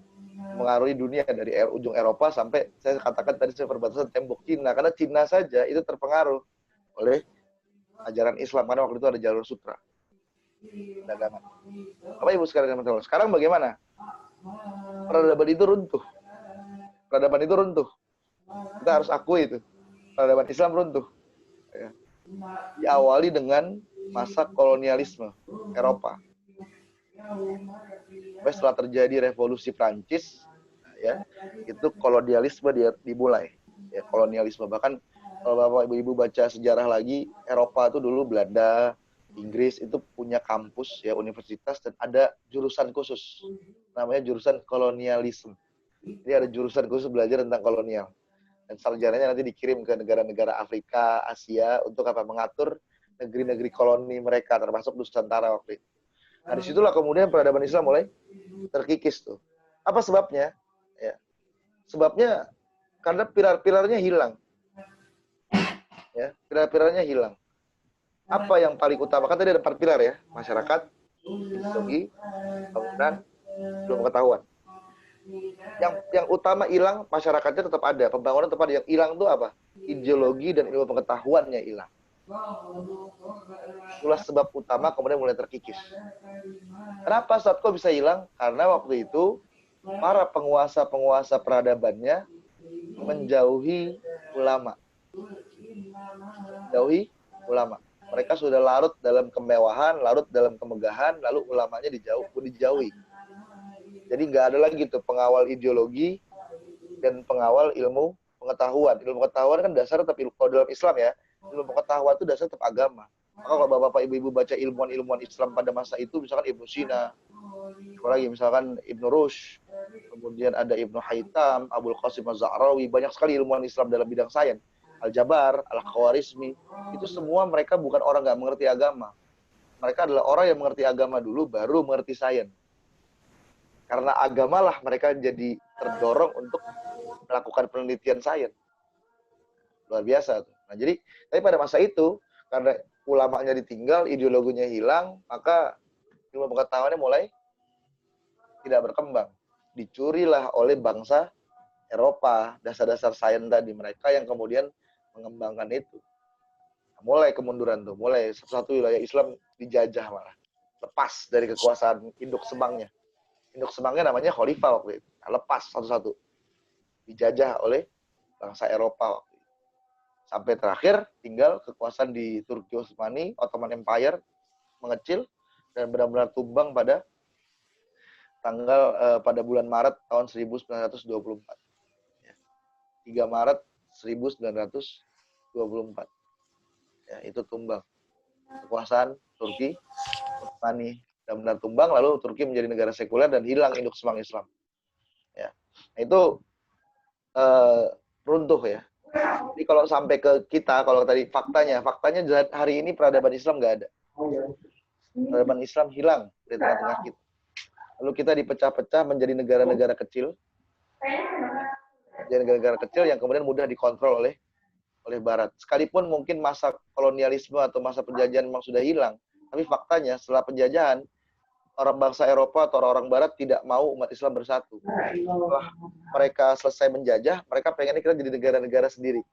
mengaruhi dunia dari ujung Eropa sampai saya katakan tadi saya perbatasan tembok Cina, karena Cina saja itu terpengaruh oleh ajaran Islam karena waktu itu ada jalur sutra dagangan. Apa Ibu sekalian teman-teman? Sekarang bagaimana? Peradaban itu runtuh. Peradaban itu runtuh. Kita harus akui itu. Peradaban Islam runtuh. Ya. Diawali dengan masa kolonialisme Eropa. Setelah terjadi revolusi Prancis, ya, itu kolonialisme dimulai. Ya, kolonialisme. Bahkan kalau Bapak Ibu baca sejarah lagi, Eropa itu dulu Belanda, Inggris itu punya kampus, ya, universitas, dan ada jurusan khusus. Namanya jurusan kolonialisme. Jadi ada jurusan khusus belajar tentang kolonial. Dan sarjananya nanti dikirim ke negara-negara Afrika, Asia, untuk apa? Mengatur negeri-negeri koloni mereka, termasuk Nusantara waktu itu. Nah, disitulah kemudian peradaban Islam mulai terkikis tuh. Apa sebabnya? Ya. Sebabnya karena pilar-pilarnya hilang. Ya, pilar-pilarnya hilang. Apa yang paling utama? Kan tadi ada 4 pilar ya. Masyarakat, ideologi, bangunan, ilmu pengetahuan. Yang utama hilang, masyarakatnya tetap ada, pembangunan tetap ada. Yang hilang itu apa? Ideologi dan ilmu pengetahuannya hilang. Itulah sebab utama kemudian mulai terkikis. Kenapa saat kok bisa hilang? Karena waktu itu para penguasa-penguasa peradabannya menjauhi ulama. Menjauhi ulama. Mereka sudah larut dalam kemewahan, larut dalam kemegahan, lalu ulamanya dijauhi. Jadi nggak ada lagi tuh pengawal ideologi dan pengawal ilmu pengetahuan. Ilmu pengetahuan kan dasar tetap kalau dalam Islam ya, ilmu pengetahuan itu dasar tetap agama. Maka kalau Bapak Ibu baca ilmuwan-ilmuwan Islam pada masa itu, misalkan Ibnu Sina, apalagi misalkan Ibnu Rushd, kemudian ada Ibnu Haytham, Abul Qasim Az-Zahrawi, banyak sekali ilmuwan Islam dalam bidang sains. Al-Jabar, Al-Khawarizmi, itu semua mereka bukan orang nggak mengerti agama. Mereka adalah orang yang mengerti agama dulu, baru mengerti sains. Karena agamalah mereka jadi terdorong untuk melakukan penelitian sains. Luar biasa tuh. Nah, jadi, tapi pada masa itu, karena ulamanya ditinggal, ideologinya hilang, maka ilmu pengetahuannya mulai tidak berkembang. Dicurilah oleh bangsa Eropa, dasar-dasar sains tadi, mereka yang kemudian mengembangkan itu. Nah, mulai kemunduran tuh, mulai satu wilayah Islam dijajah malah. Lepas dari kekuasaan induk semangnya. Induk semangnya namanya Khalifah waktu itu. Nah, lepas satu-satu. Dijajah oleh bangsa Eropa waktu itu. Sampai terakhir tinggal kekuasaan di Turki Utsmani, Ottoman Empire mengecil dan benar-benar tumbang pada pada bulan Maret tahun 1924. 3 Maret 1924. Ya, itu tumbang. Kekuasaan Turki Utsmani benar-benar tumbang, lalu Turki menjadi negara sekuler dan hilang induk semang Islam. Ya. Nah, itu runtuh ya. Jadi kalau sampai ke kita, kalau tadi faktanya hari ini peradaban Islam nggak ada. Peradaban Islam hilang dari tengah-tengah kita. Lalu kita dipecah-pecah menjadi negara-negara kecil. Jadi negara-negara kecil yang kemudian mudah dikontrol oleh Barat. Sekalipun mungkin masa kolonialisme atau masa penjajahan memang sudah hilang, tapi faktanya setelah penjajahan, orang bangsa Eropa atau orang Barat tidak mau umat Islam bersatu. Setelah mereka selesai menjajah, mereka pengennya kita jadi negara-negara sendiri,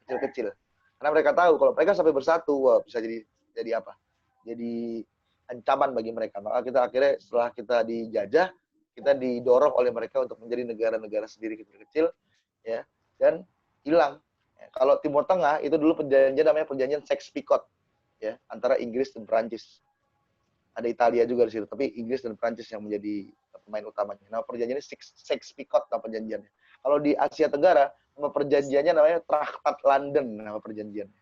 kecil-kecil. Karena mereka tahu kalau mereka sampai bersatu, wah, bisa jadi apa? Jadi ancaman bagi mereka. Maka kita akhirnya setelah kita dijajah, kita didorong oleh mereka untuk menjadi negara-negara sendiri kecil-kecil, ya, dan hilang. Kalau Timur Tengah itu dulu perjanjian namanya perjanjian Sykes-Picot, ya, antara Inggris dan Prancis. Ada Italia juga di situ, tapi Inggris dan Prancis yang menjadi pemain utamanya. Nama perjanjiannya Sykes-Picot, nama perjanjiannya. Kalau di Asia Tenggara, nama perjanjiannya namanya Traktat London, nama perjanjiannya.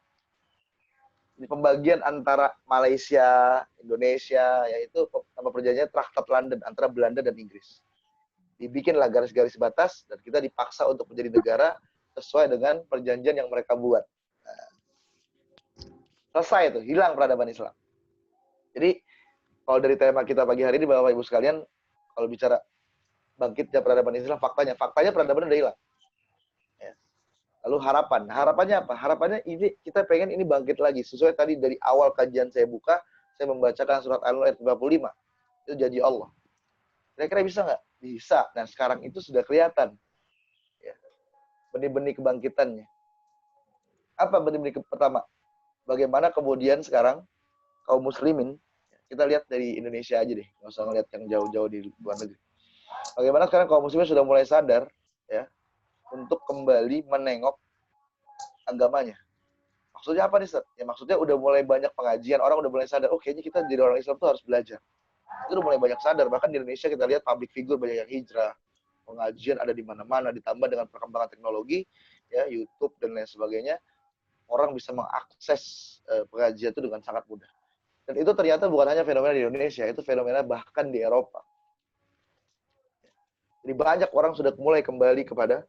Di pembagian antara Malaysia, Indonesia, yaitu nama perjanjiannya Traktat London antara Belanda dan Inggris. Dibikinlah garis-garis batas dan kita dipaksa untuk menjadi negara sesuai dengan perjanjian yang mereka buat. Nah, selesai itu, hilang peradaban Islam. Jadi kalau dari tema kita pagi hari ini, Bapak Ibu sekalian, kalau bicara bangkitnya peradaban Islam, faktanya peradaban udah hilang. Ya. Lalu harapannya apa? Harapannya ini kita pengen ini bangkit lagi. Sesuai tadi dari awal kajian saya buka, saya membacakan surat Al-Nur ayat 55. Itu janji Allah. Kira-kira bisa nggak? Bisa. Nah sekarang itu sudah kelihatan. Ya. Benih-benih kebangkitannya. Apa benih-benih pertama? Bagaimana kemudian sekarang kaum muslimin, kita lihat dari Indonesia aja deh, nggak usah ngeliat yang jauh-jauh di luar negeri. Bagaimana sekarang kaum muslimin sudah mulai sadar ya untuk kembali menengok agamanya. Maksudnya apa nih, Ustaz? Ya maksudnya udah mulai banyak pengajian, orang udah mulai sadar, oh kayaknya kita jadi orang Islam tuh harus belajar. Itu udah mulai banyak sadar, bahkan di Indonesia kita lihat public figure banyak yang hijrah, pengajian ada di mana-mana, ditambah dengan perkembangan teknologi, ya YouTube dan lain sebagainya, orang bisa mengakses pengajian itu dengan sangat mudah. Dan itu ternyata bukan hanya fenomena di Indonesia, itu fenomena bahkan di Eropa. Jadi banyak orang sudah mulai kembali kepada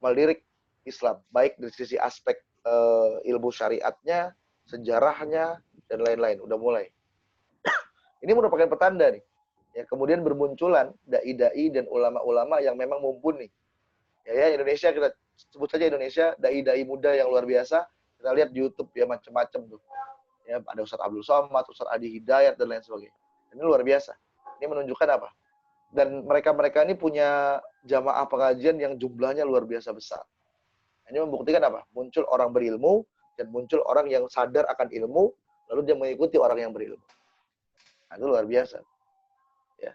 melirik Islam, baik dari sisi aspek ilmu syariatnya, sejarahnya, dan lain-lain. Udah mulai. Ini merupakan petanda nih. Ya, kemudian bermunculan dai-dai dan ulama-ulama yang memang mumpuni. Ya, Indonesia, kita sebut saja Indonesia, dai-dai muda yang luar biasa. Kita lihat di YouTube ya macam-macam tuh. Ya, ada Ustadz Abdul Somad, Ustadz Adi Hidayat, dan lain sebagainya. Ini luar biasa. Ini menunjukkan apa? Dan mereka-mereka ini punya jamaah pengajian yang jumlahnya luar biasa besar. Ini membuktikan apa? Muncul orang berilmu, dan muncul orang yang sadar akan ilmu, lalu dia mengikuti orang yang berilmu. Nah, itu luar biasa. Ya.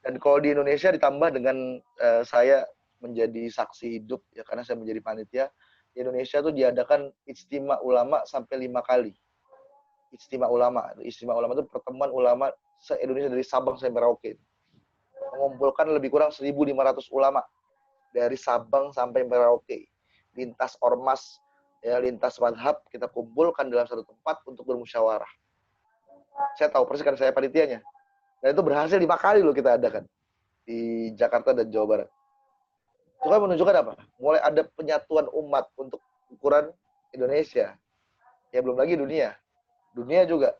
Dan kalau di Indonesia ditambah dengan saya menjadi saksi hidup, ya karena saya menjadi panitia, di Indonesia tuh diadakan ijtima ulama sampai 5 kali. Ijtima ulama itu pertemuan ulama se-Indonesia dari Sabang sampai Merauke. Mengumpulkan lebih kurang 1.500 ulama dari Sabang sampai Merauke. Lintas ormas, ya lintas mazhab kita kumpulkan dalam satu tempat untuk bermusyawarah. Saya tahu persis kan saya panitianya. Dan itu berhasil 5 kali loh kita adakan di Jakarta dan Jawa Barat. Itu kan menunjukkan apa? Mulai ada penyatuan umat untuk ukuran Indonesia. Ya belum lagi dunia. Dunia juga.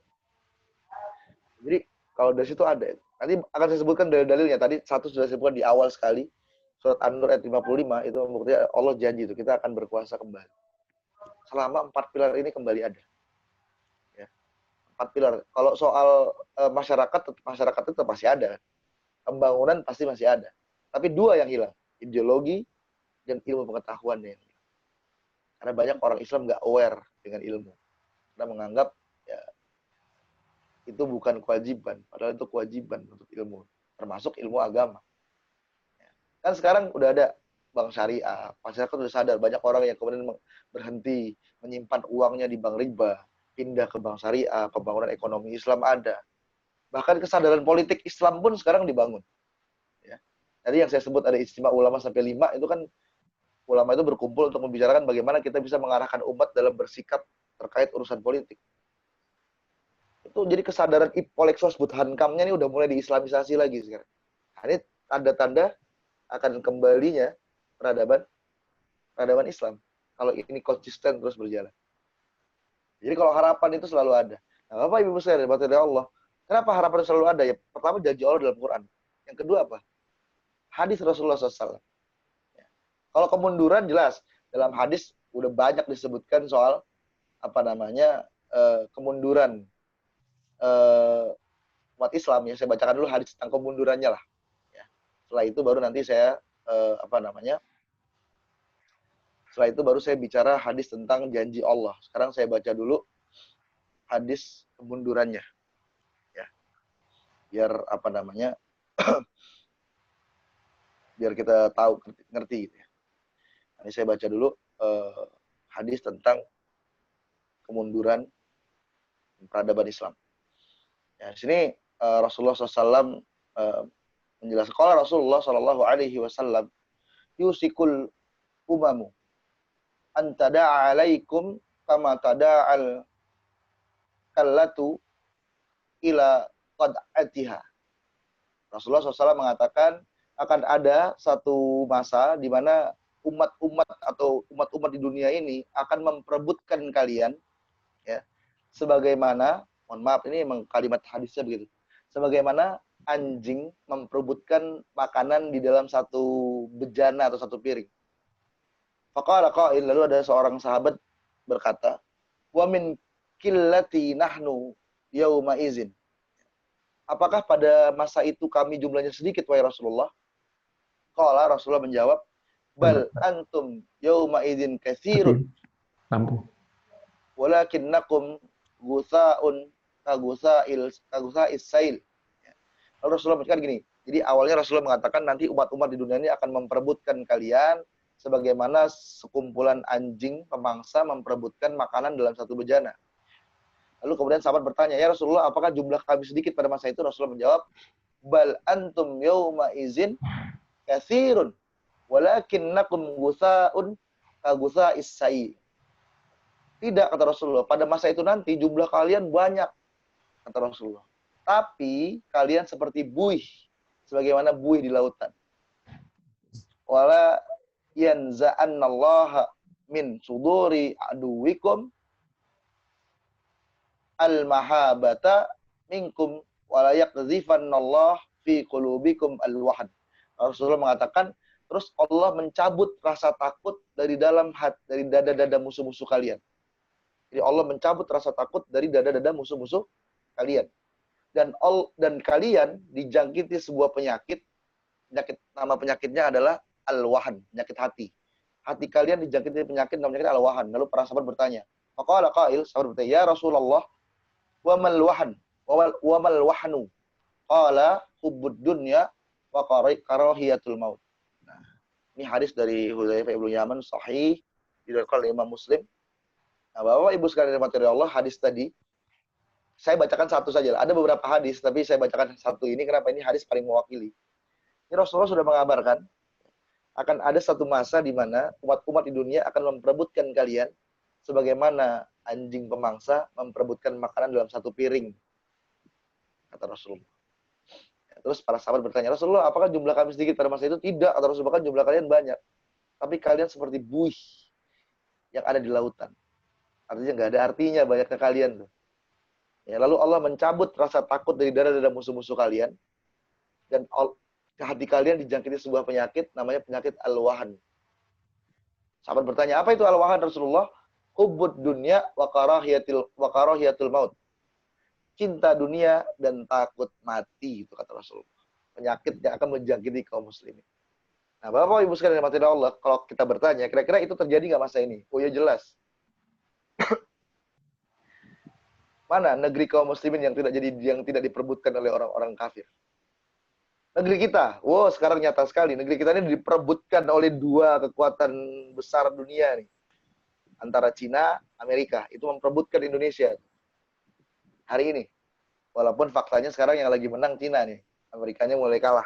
Jadi kalau dari situ ada. Nanti akan saya sebutkan dalil-dalilnya. Tadi satu sudah saya sebutkan di awal sekali. Surat An-Nur ayat 55 itu membuktikan Allah janji itu kita akan berkuasa kembali. Selama 4 pilar ini kembali ada. Ya. 4 pilar. Kalau soal masyarakat itu pasti ada. Pembangunan pasti masih ada. Tapi 2 yang hilang. Ideologi dan ilmu pengetahuannya yang hilang. Karena banyak orang Islam nggak aware dengan ilmu. Karena menganggap ya itu bukan kewajiban, padahal itu kewajiban untuk ilmu, termasuk ilmu agama. Kan sekarang udah ada bank syariah, masyarakat sudah sadar, banyak orang yang kemudian berhenti menyimpan uangnya di bank riba, pindah ke bank syariah, pembangunan ekonomi Islam ada. Bahkan kesadaran politik Islam pun sekarang dibangun. Ya. Tadi yang saya sebut ada ijtima ulama sampai 5, itu kan ulama itu berkumpul untuk membicarakan bagaimana kita bisa mengarahkan umat dalam bersikap terkait urusan politik. Itu jadi kesadaran Ipolexos Budhankamnya ini udah mulai diislamisasi lagi sekarang. Nah, ini tanda-tanda akan kembalinya peradaban Islam kalau ini konsisten terus berjalan. Jadi kalau harapan itu selalu ada. Nah, Bapak Ibu sekalian, dari Allah, kenapa harapan itu selalu ada? Ya, pertama janji Allah dalam Quran. Yang kedua apa? Hadis Rasulullah SAW. Ya. Kalau kemunduran jelas dalam hadis udah banyak disebutkan soal kemunduran umat Islam. Ya, saya bacakan dulu hadis tentang kemundurannya lah. Ya. Setelah itu baru nanti saya setelah itu baru saya bicara hadis tentang janji Allah. Sekarang saya baca dulu hadis kemundurannya. Ya. Biar biar kita tahu, ngerti gitu ya. Ini saya baca dulu hadis tentang kemunduran peradaban Islam. Ya, di sini Rasulullah SAW menjelaskan qala Rasulullah sallallahu alaihi wasallam yusikul umamu an tada'a alaikum kama tada'al kallatu ila qad'atiha. Rasulullah SAW mengatakan akan ada satu masa di mana umat-umat atau umat-umat di dunia ini akan memperebutkan kalian, ya, sebagaimana, mohon maaf ini memang kalimat hadisnya begitu, sebagaimana anjing memperebutkan makanan di dalam satu bejana atau satu piring. Faqala qail, lalu ada seorang sahabat berkata, wa min qillati nahnu yauma izin. Apakah pada masa itu kami jumlahnya sedikit wahai Rasulullah? Qala, Rasulullah menjawab, bal antum yauma idzin katsirun. Lampu. Walakinnakum gusaun kagusa'is sail. Lalu Rasulullah mengatakan gini. Jadi awalnya Rasulullah mengatakan nanti umat-umat di dunia ini akan memperebutkan kalian sebagaimana sekumpulan anjing pemangsa memperebutkan makanan dalam satu bejana. Lalu kemudian sahabat bertanya, ya Rasulullah, apakah jumlah kami sedikit pada masa itu? Rasulullah menjawab, bal antum yauma izin katsirun walakinnakum gusaun kagusa'is sail. Tidak, kata Rasulullah, pada masa itu nanti jumlah kalian banyak, kata Rasulullah. Tapi kalian seperti buih, sebagaimana buih di lautan. Wala yanza'annallaha min suduri aduwikum al-mahabata minkum wala yaqdhifannallahu fi qulubikum al-wahn. Rasulullah mengatakan, terus Allah mencabut rasa takut dari dalam hati, dari dada-dada musuh-musuh kalian. Jadi Allah mencabut rasa takut dari dada-dada musuh-musuh kalian. Dan kalian dijangkiti sebuah penyakit. Nama penyakitnya adalah al-wahan, penyakit hati. Hati kalian dijangkiti penyakit namanya al-wahan. Lalu para sahabat bertanya, faqala qail, sahabat bertanya, ya Rasulullah, wa mal wahan wa mal wahnu? Qala hubbud dunya wa karahiyatul maut. Nah, ini hadis dari Hudzaifah ibnu Yaman sahih diriwayatkan oleh Imam Muslim. Nah, Bapak Ibu sekalian materi Allah, hadis tadi saya bacakan satu saja. Ada beberapa hadis, tapi saya bacakan satu ini. Kenapa? Ini hadis paling mewakili. Ini Rasulullah sudah mengabarkan akan ada satu masa di mana umat-umat di dunia akan memperebutkan kalian sebagaimana anjing pemangsa memperebutkan makanan dalam satu piring, kata Rasulullah. Terus para sahabat bertanya, Rasulullah, apakah jumlah kami sedikit pada masa itu? Tidak, kata Rasulullah, bahkan jumlah kalian banyak. Tapi kalian seperti buih yang ada di lautan. Artinya nggak ada artinya banyaknya kalian tuh. Ya, lalu Allah mencabut rasa takut dari dada-dada musuh-musuh kalian, dan hati kalian dijangkiti sebuah penyakit, namanya penyakit al-wahan. Sahabat bertanya, apa itu al-wahan Rasulullah? Hubbud dunya wa karahiyatul maut. Cinta dunia dan takut mati, itu kata Rasulullah. Penyakit yang akan menjangkiti kaum muslimin. Nah, Bapak Ibu sekalian rahmati Allah, kalau kita bertanya, kira-kira itu terjadi nggak masa ini? Oh ya, jelas. Mana negeri kaum muslimin yang tidak diperebutkan oleh orang-orang kafir? Negeri kita, wow, sekarang nyata sekali. Negeri kita ini diperebutkan oleh dua kekuatan besar dunia nih. Antara Cina, Amerika. Itu memperebutkan Indonesia. Hari ini. Walaupun faktanya sekarang yang lagi menang Cina nih. Amerikanya mulai kalah.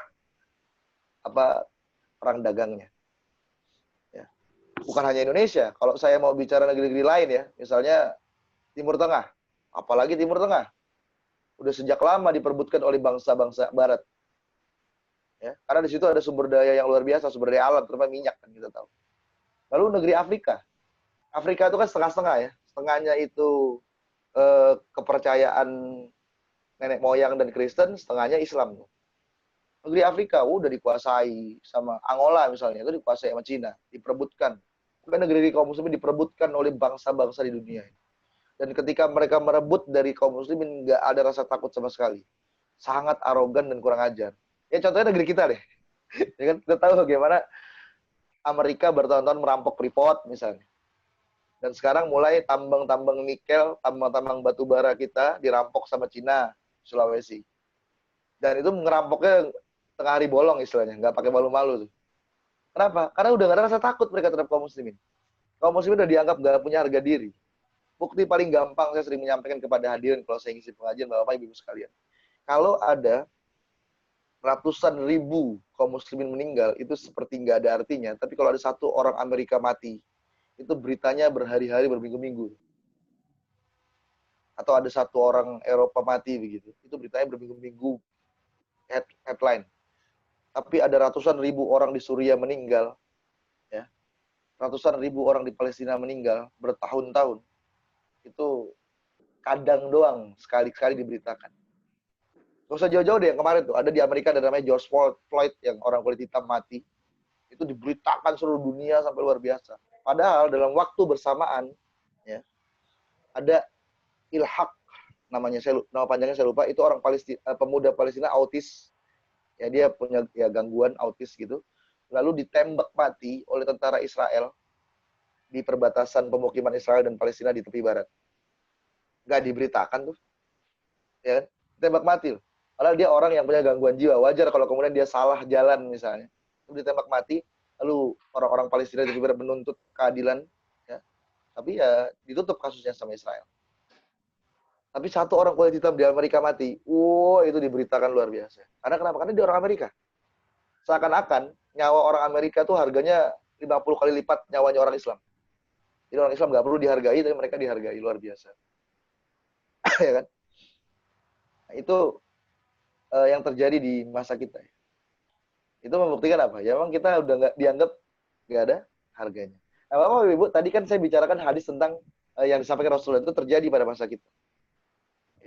Perang dagangnya. Ya. Bukan hanya Indonesia. Kalau saya mau bicara negeri-negeri lain ya. Misalnya Timur Tengah. Apalagi Timur Tengah. Udah sejak lama diperebutkan oleh bangsa-bangsa Barat. Ya, karena di situ ada sumber daya yang luar biasa, sumber daya alam, terutama minyak kan kita tahu. Lalu negeri Afrika. Afrika itu kan setengah-setengah ya. Setengahnya itu kepercayaan nenek moyang dan Kristen, setengahnya Islam. Negeri Afrika udah dikuasai sama Angola misalnya, itu dikuasai sama Cina, diperebutkan. Bukan negeri kaum muslimin diperebutkan oleh bangsa-bangsa di dunia. Dan ketika mereka merebut dari kaum muslimin, nggak ada rasa takut sama sekali. Sangat arogan dan kurang ajar. Ya contohnya negeri kita deh. Ya kan, kita tahu bagaimana Amerika bertahun-tahun merampok Freeport misalnya. Dan sekarang mulai tambang-tambang nikel, tambang-tambang batu bara kita dirampok sama Cina, Sulawesi. Dan itu ngerampoknya tengah hari bolong istilahnya, nggak pakai malu-malu tuh. Kenapa? Karena udah nggak ada rasa takut mereka terhadap kaum muslimin. Kaum muslimin udah dianggap nggak punya harga diri. Bukti paling gampang saya sering menyampaikan kepada hadirin kalau saya ngisi pengajian Bapak Ibu sekalian. Kalau ada ratusan ribu kaum muslimin meninggal, itu seperti nggak ada artinya. Tapi kalau ada satu orang Amerika mati, itu beritanya berhari-hari, berminggu-minggu. Atau ada satu orang Eropa mati begitu, itu beritanya berminggu-minggu headline. Tapi ada ratusan ribu orang di Suriah meninggal, ya, ratusan ribu orang di Palestina meninggal bertahun-tahun, itu kadang doang sekali-kali diberitakan. Gak usah jauh-jauh deh, yang kemarin tuh ada di Amerika ada namanya George Floyd yang orang kulit hitam mati, itu diberitakan seluruh dunia sampai luar biasa. Padahal dalam waktu bersamaan, ya, ada Ilhaq namanya, nama panjangnya saya lupa, itu orang Palestina, pemuda Palestina autis, ya, dia punya ya gangguan autis gitu, lalu ditembak mati oleh tentara Israel di perbatasan pemukiman Israel dan Palestina di tepi barat. Nggak diberitakan tuh, ya kan? Ditembak mati loh. Padahal dia orang yang punya gangguan jiwa, wajar kalau kemudian dia salah jalan misalnya, itu ditembak mati, lalu orang-orang Palestina di tepi barat menuntut keadilan, ya, tapi ya ditutup kasusnya sama Israel. Tapi satu orang kulit hitam di Amerika mati, itu diberitakan luar biasa. Karena kenapa? Karena dia orang Amerika. Seakan-akan nyawa orang Amerika tuh harganya 50 kali lipat nyawanya orang Islam. Jadi orang Islam nggak perlu dihargai, tapi mereka dihargai, luar biasa. Ya kan? Nah, itu yang terjadi di masa kita. Itu membuktikan apa? Ya memang kita udah nggak dianggap nggak ada harganya. Nah, Bapak Ibu, tadi kan saya bicarakan hadis tentang yang disampaikan Rasulullah itu terjadi pada masa kita.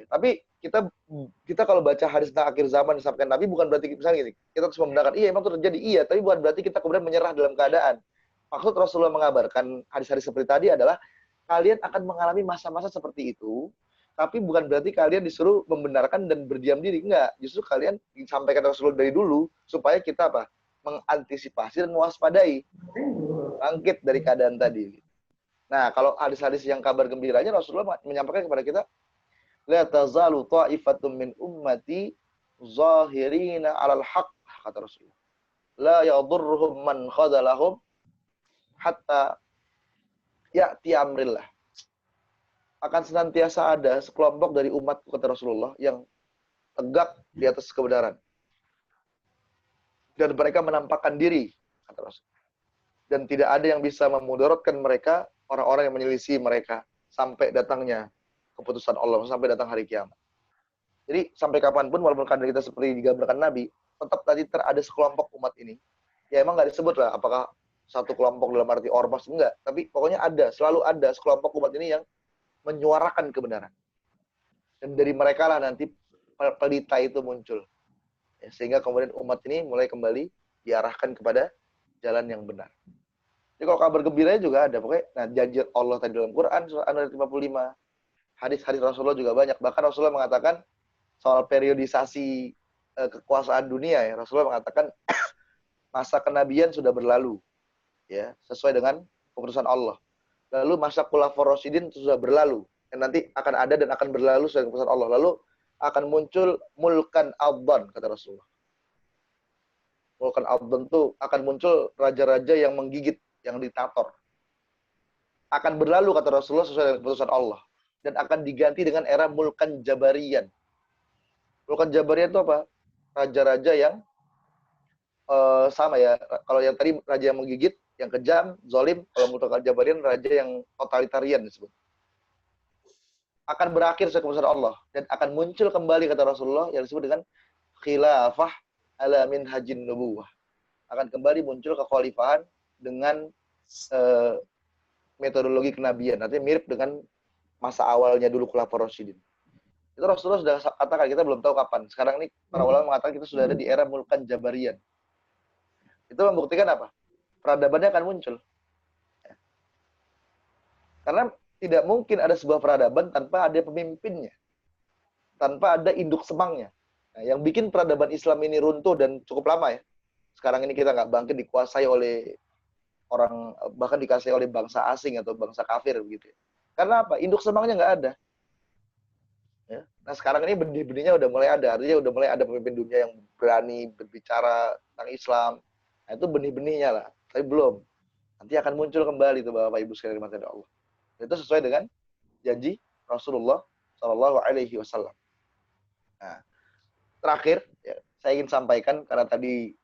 Tapi kita kalau baca hadis tentang akhir zaman disampaikan Nabi, bukan berarti misalnya gini, kita terus membenarkan, iya emang itu terjadi, iya, tapi bukan berarti kita kemudian menyerah dalam keadaan. Maksud Rasulullah mengabarkan hadis-hadis seperti tadi adalah, kalian akan mengalami masa-masa seperti itu, tapi bukan berarti kalian disuruh membenarkan dan berdiam diri. Enggak, justru kalian disampaikan Rasulullah dari dulu, supaya kita apa? Mengantisipasi dan mewaspadai. Bangkit dari keadaan tadi. Nah, kalau hadis-hadis yang kabar gembiranya, Rasulullah menyampaikan kepada kita, la tazalu ta'ifatun min ummati zahirina 'alal haqq, kata Rasulullah. La yadurruhum man khadalahum hatta ya'ti amrillah. Akan senantiasa ada sekelompok dari umatku, kata Rasulullah, yang tegak di atas kebenaran. Dan mereka menampakkan diri, kata Rasulullah. Dan tidak ada yang bisa memudaratkan mereka, orang-orang yang menyelisih mereka, sampai datangnya keputusan Allah, sampai datang hari kiamat. Jadi sampai kapanpun, walaupun keadaan kita seperti digambarkan Nabi, tetap tadi ada sekelompok umat ini. Ya emang nggak disebut lah apakah satu kelompok dalam arti ormas, enggak. Tapi pokoknya selalu ada sekelompok umat ini yang menyuarakan kebenaran. Dan dari mereka lah nanti pelita itu muncul. Ya, sehingga kemudian umat ini mulai kembali diarahkan kepada jalan yang benar. Jadi kalau kabar gembiranya juga ada. Pokoknya, nah, janji Allah tadi dalam Quran, surah An-Nur 55. Hadis-hadis Rasulullah juga banyak. Bahkan Rasulullah mengatakan soal periodisasi kekuasaan dunia, ya. Rasulullah mengatakan masa kenabian sudah berlalu, ya, sesuai dengan keputusan Allah. Lalu masa Khulafaur Rasyidin sudah berlalu, dan nanti akan ada dan akan berlalu sesuai dengan keputusan Allah. Lalu akan muncul mulkan abdan, kata Rasulullah. Mulkan abdan itu akan muncul raja-raja yang menggigit, yang diktator. Akan berlalu, kata Rasulullah, sesuai dengan keputusan Allah. Dan akan diganti dengan era mulkan jabarian. Mulkan jabarian itu apa? Raja-raja yang sama ya. Kalau yang tadi raja yang menggigit, yang kejam, zalim. Kalau mulkan jabarian, raja yang totalitarian disebut. Akan berakhir sesuai keputusan Allah. Dan akan muncul kembali, kata Rasulullah, yang disebut dengan khilafah ala minhajin nubuwah. Akan kembali muncul kekhalifahan dengan metodologi kenabian. Artinya mirip dengan masa awalnya dulu Khulafaur Rasyidin. Itu Rasulullah sudah katakan, kita belum tahu kapan. Sekarang ini para ulama mengatakan kita sudah ada di era mulkan jabarian. Itu membuktikan apa? Peradabannya akan muncul. Karena tidak mungkin ada sebuah peradaban tanpa ada pemimpinnya. Tanpa ada induk semangnya. Nah, yang bikin peradaban Islam ini runtuh dan cukup lama ya. Sekarang ini kita nggak bangkit, dikuasai oleh orang, bahkan dikuasai oleh bangsa asing atau bangsa kafir begitu ya. Karena apa? Induk semangnya nggak ada. Ya. Nah sekarang ini benih-benihnya udah mulai ada. Artinya udah mulai ada pemimpin dunia yang berani berbicara tentang Islam. Nah itu benih-benihnya lah. Tapi belum. Nanti akan muncul kembali itu Bapak Ibu sekalian dirahmati Allah. Itu sesuai dengan janji Rasulullah Shallallahu Alaihi Wasallam. Nah, terakhir, ya, saya ingin sampaikan karena tadi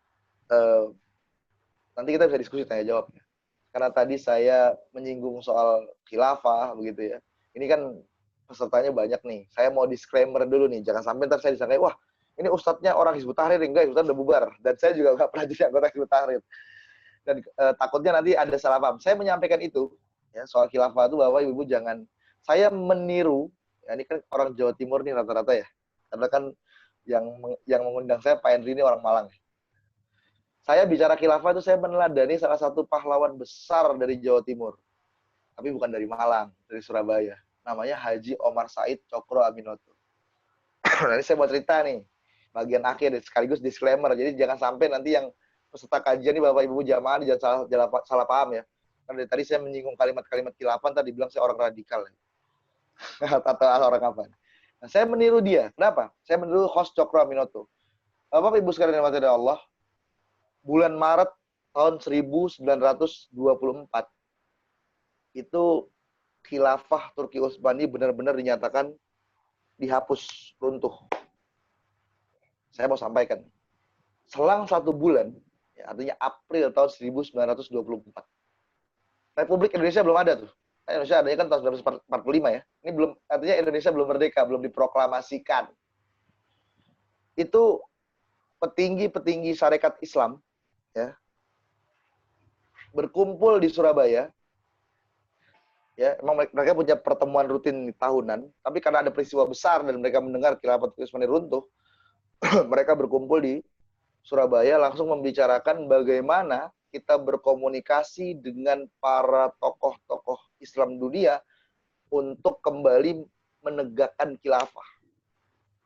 eh, nanti kita bisa diskusi tanya jawab. Karena tadi saya menyinggung soal khilafah begitu ya. Ini kan pesertanya banyak nih. Saya mau disclaimer dulu nih, jangan sampai ntar saya disangka, wah ini ustadznya orang Hizbut Tahrir, enggak, ustadz udah bubar. Dan saya juga nggak pernah jadi anggota Hizbut Tahrir. Dan takutnya nanti ada salah paham. Saya menyampaikan itu ya soal khilafah itu bahwa ibu jangan saya meniru. Ya, ini kan orang Jawa Timur nih rata-rata ya. Karena kan yang mengundang saya Pak Henry ini orang Malang. Saya bicara khilafah itu saya meneladani salah satu pahlawan besar dari Jawa Timur. Tapi bukan dari Malang, dari Surabaya. Namanya Haji Omar Said Cokro Aminoto. Nah, ini saya mau cerita nih. Bagian akhir sekaligus disclaimer. Jadi jangan sampai nanti yang peserta kajian ini Bapak Ibu jamaah jangan salah paham ya. Karena dari tadi saya menyinggung kalimat-kalimat khilafah, tadi bilang saya orang radikal. Atau orang apa. Nah, saya meniru dia. Kenapa? Saya meniru host Cokro Aminoto. Bapak Ibu sekalian yang dirahmati Allah, bulan Maret tahun 1924 itu khilafah Turki Utsmani benar-benar dinyatakan dihapus, runtuh. Saya mau sampaikan. Selang 1 bulan, ya, artinya April tahun 1924. Republik Indonesia belum ada tuh. Indonesia adanya kan tahun 1945 ya. Ini belum, artinya Indonesia belum merdeka, belum diproklamasikan. Itu petinggi-petinggi syarikat Islam ya berkumpul di Surabaya. Ya, emang mereka punya pertemuan rutin tahunan, tapi karena ada peristiwa besar dan mereka mendengar khilafah Turki Utsmani runtuh, mereka berkumpul di Surabaya langsung membicarakan bagaimana kita berkomunikasi dengan para tokoh-tokoh Islam dunia untuk kembali menegakkan khilafah.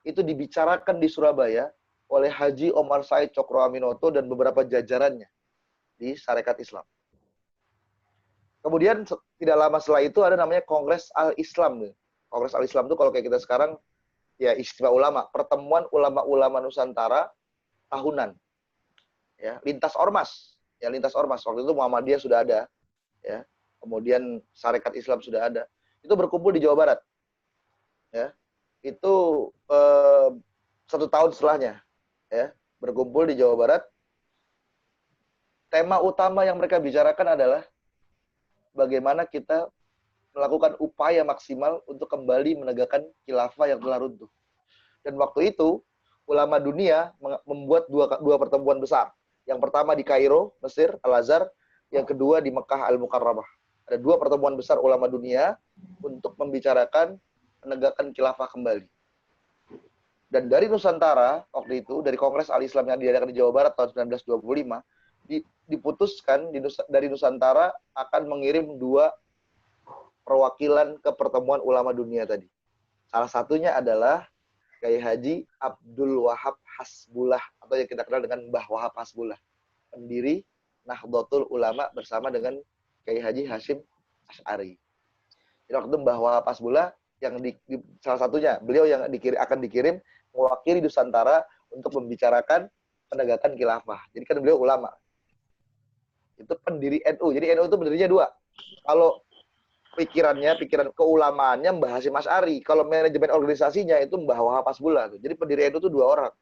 Itu dibicarakan di Surabaya oleh Haji Omar Said Cokro Aminoto dan beberapa jajarannya di syarikat Islam. Kemudian tidak lama setelah itu ada namanya Kongres Al-Islam. Kongres Al-Islam itu kalau kayak kita sekarang ya istimewa ulama, pertemuan ulama-ulama Nusantara tahunan. Ya, lintas ormas. Ya, lintas ormas. Waktu itu Muhammadiyah sudah ada, ya. Kemudian syarikat Islam sudah ada. Itu berkumpul di Jawa Barat. Ya. Itu 1 tahun setelahnya, ya, berkumpul di Jawa Barat. Tema utama yang mereka bicarakan adalah bagaimana kita melakukan upaya maksimal untuk kembali menegakkan khilafah yang telah runtuh. Dan waktu itu, ulama dunia membuat dua pertemuan besar. Yang pertama di Kairo, Mesir, Al-Azhar. Yang kedua di Mekah, Al-Mukarramah. Ada 2 pertemuan besar ulama dunia untuk membicarakan menegakkan khilafah kembali. Dan dari Nusantara, waktu itu, dari Kongres Al-Islam yang diadakan di Jawa Barat tahun 1925, diputuskan dari Nusantara akan mengirim 2 perwakilan ke pertemuan ulama dunia tadi. Salah satunya adalah Kiai Haji Abdul Wahab Hasbullah atau yang kita kenal dengan Mbah Wahab Hasbullah, pendiri Nahdlatul Ulama bersama dengan Kiai Haji Hashim Asy'ari. Jadi waktu itu Mbah Wahab Hasbullah yang salah satunya beliau yang akan dikirim mewakili Nusantara untuk membicarakan penegakan khilafah. Jadi kan beliau ulama. Itu pendiri NU. Jadi NU itu pendirinya 2. Kalau pikiran keulamaannya Mbah Hashim Asy'ari. Kalau manajemen organisasinya itu Mbah Wahab Hasbullah. Jadi pendiri NU itu 2 orang.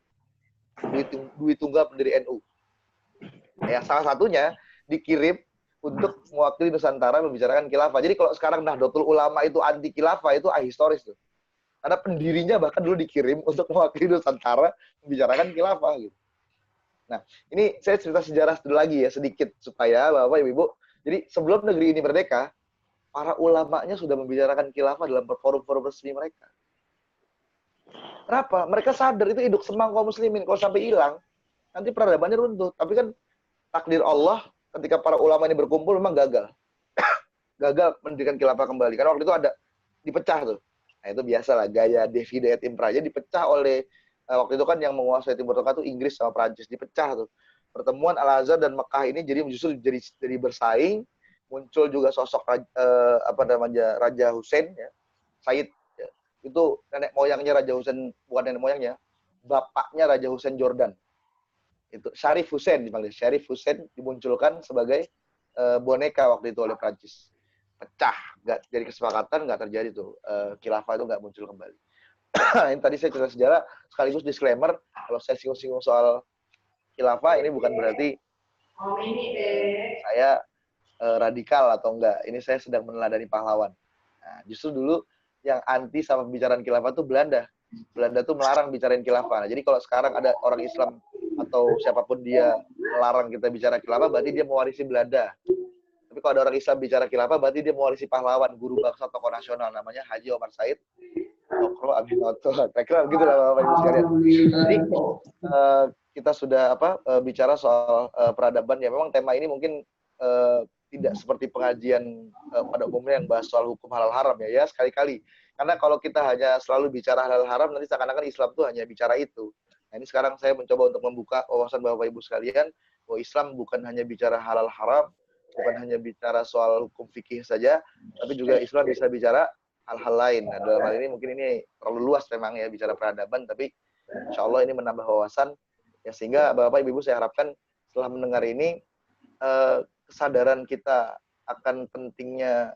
Dwi Tunggal pendiri NU. Ya, salah satunya dikirim untuk mewakili Nusantara membicarakan khilafah. Jadi kalau sekarang Nahdlatul Ulama itu anti khilafah itu ahistoris tuh. Karena pendirinya bahkan dulu dikirim untuk mewakili Nusantara membicarakan khilafah gitu. Nah, ini saya cerita sejarah lagi ya sedikit supaya Bapak Ibu. Jadi sebelum negeri ini merdeka, para ulamanya sudah membicarakan khilafah dalam forum-forum resmi mereka. Kenapa? Mereka sadar itu hidup semang kaum muslimin. Kalau sampai hilang, nanti peradabannya runtuh. Tapi kan takdir Allah ketika para ulama ini berkumpul memang gagal. Gagal mendirikan khilafah kembali. Karena waktu itu ada dipecah tuh. Nah, itu biasalah gaya Divide et Impera. Jadi dipecah oleh waktu itu kan yang menguasai Timur Tengah itu Inggris sama Prancis, dipecah tuh. Pertemuan Al-Azhar dan Mekah ini justru jadi bersaing. Muncul juga sosok Raja Hussein ya. Said ya. Itu nenek moyangnya Raja Hussein, bukan nenek moyangnya, bapaknya Raja Hussein Jordan. Itu Syarif Hussein dipanggil. Syarif Hussein dimunculkan sebagai boneka waktu itu oleh Prancis. Pecah, nggak jadi kesepakatan, nggak terjadi tuh khilafah itu nggak muncul kembali. Ini tadi saya cerita sejarah, sekaligus disclaimer, kalau saya singgung-singgung soal khilafah, ini bukan berarti saya radikal atau enggak. Ini saya sedang meneladani pahlawan. Nah, justru dulu yang anti sama pembicaraan khilafah itu Belanda. Belanda tuh melarang bicarain khilafah. Nah, jadi kalau sekarang ada orang Islam atau siapapun dia melarang kita bicara khilafah, berarti dia mewarisi Belanda. Tapi kalau ada orang Islam bicara khilafah, berarti dia mewarisi pahlawan, guru bangsa, tokoh nasional, namanya Haji Omar Said, Tokro Aminoto. Saya kira begitu lah Bapak Ibu sekalian. Jadi kita sudah bicara soal peradaban. Ya memang tema ini mungkin tidak seperti pengajian pada umumnya yang bahas soal hukum halal haram ya sekali-kali. Karena kalau kita hanya selalu bicara halal haram, nanti seakan-akan Islam tuh hanya bicara itu. Nah ini sekarang saya mencoba untuk membuka wawasan Bapak Ibu sekalian, bahwa Islam bukan hanya bicara halal haram, bukan hanya bicara soal hukum fikih saja, tapi juga Islam bisa bicara hal-hal lain. Nah, dalam hal ini mungkin ini terlalu luas memang ya bicara peradaban, tapi insya Allah ini menambah wawasan ya, sehingga Bapak Ibu saya harapkan setelah mendengar ini kesadaran kita akan pentingnya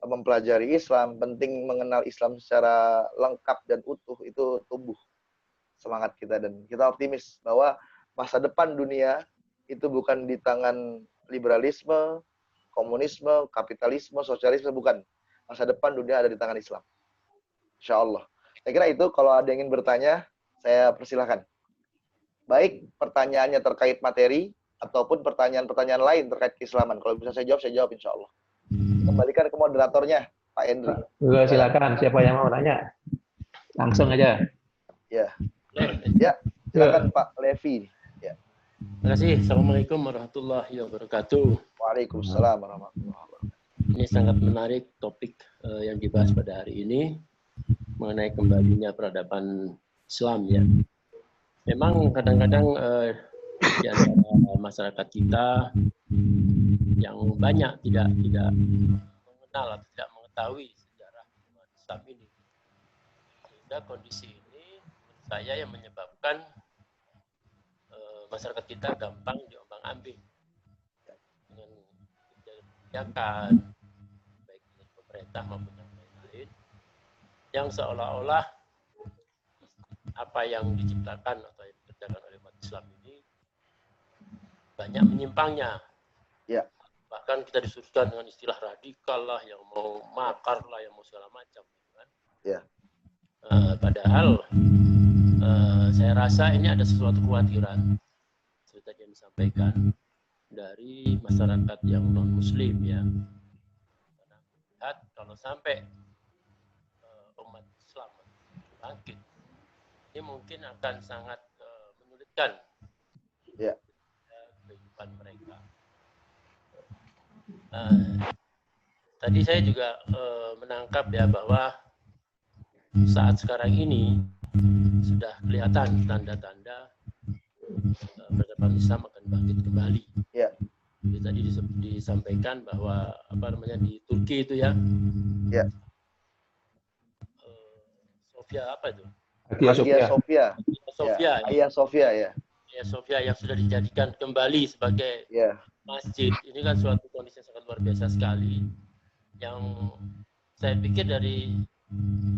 mempelajari Islam, penting mengenal Islam secara lengkap dan utuh itu tumbuh semangat kita, dan kita optimis bahwa masa depan dunia itu bukan di tangan liberalisme, komunisme, kapitalisme, sosialisme, bukan. Masa depan dunia ada di tangan Islam. Insya Allah. Saya kira itu, kalau ada yang ingin bertanya, saya persilahkan. Baik pertanyaannya terkait materi, ataupun pertanyaan-pertanyaan lain terkait keislaman. Kalau bisa saya jawab insya Allah. Kembalikan ke moderatornya, Pak Hendri. Silakan, siapa yang mau nanya? Langsung aja. Ya, silakan Pak Levi. Ya. Terima kasih. Assalamualaikum warahmatullahi wabarakatuh. Waalaikumsalam warahmatullahi wabarakatuh. Ini sangat menarik topik yang dibahas pada hari ini mengenai kembalinya peradaban Islam ya. Memang kadang-kadang di antara masyarakat kita yang banyak tidak mengenal atau tidak mengetahui sejarah umat Islam ini, sehingga kondisi ini menurut saya yang menyebabkan masyarakat kita gampang diombang-ambing dengan kebijakan baik dari pemerintah maupun yang lain-lain, yang seolah-olah apa yang diciptakan atau yang dikerjakan oleh umat Islam ini banyak menyimpangnya. Ya. Bahkan kita disuruhkan dengan istilah radikal lah, yang mau makar lah, yang mau segala macam. Kan? Ya. Padahal saya rasa ini ada sesuatu kekhawatiran seperti tadi yang disampaikan dari masyarakat yang non-Muslim ya. Karena lihat kalau sampai umat Islam bangkit, ini mungkin akan sangat menyulitkan kehidupan mereka. Tadi saya juga menangkap ya bahwa saat sekarang ini sudah kelihatan tanda-tanda peradaban Islam akan bangkit kembali. Ya. Jadi tadi disampaikan bahwa di Turki itu ya. Ya. Sofia apa itu? Hagia Sophia ya. Ya, Sofia yang sudah dijadikan kembali sebagai masjid. Ini kan suatu kondisi yang sangat luar biasa sekali. Yang saya pikir dari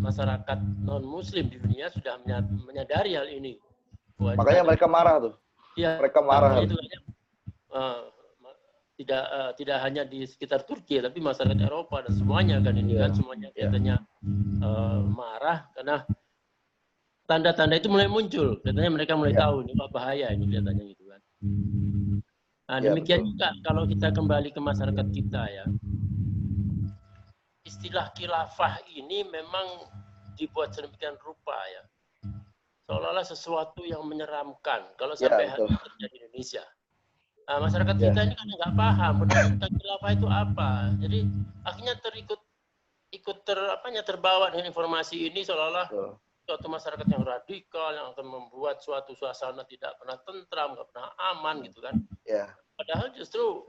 masyarakat non-Muslim di dunia sudah menyadari hal ini. Makanya mereka marah tuh. Ya, mereka marah. Itu tidak hanya di sekitar Turki, tapi masyarakat Eropa dan semuanya kan ini kan semuanya katanya marah karena tanda-tanda itu mulai muncul. Katanya mereka mulai tahu ini bahaya ini kelihatannya gitu kan. Nah, demikian juga kalau kita kembali ke masyarakat kita ya. Istilah khilafah ini memang dibuat sedemikian rupa ya. Seolah-olah sesuatu yang menyeramkan kalau sampai hal ini terjadi di Indonesia. Nah, masyarakat kita ini kan nggak paham tentang khilafah itu apa. Jadi akhirnya terbawa dengan informasi ini seolah-olah suatu masyarakat yang radikal yang akan membuat suatu suasana tidak pernah tentram, nggak pernah aman gitu kan. Padahal justru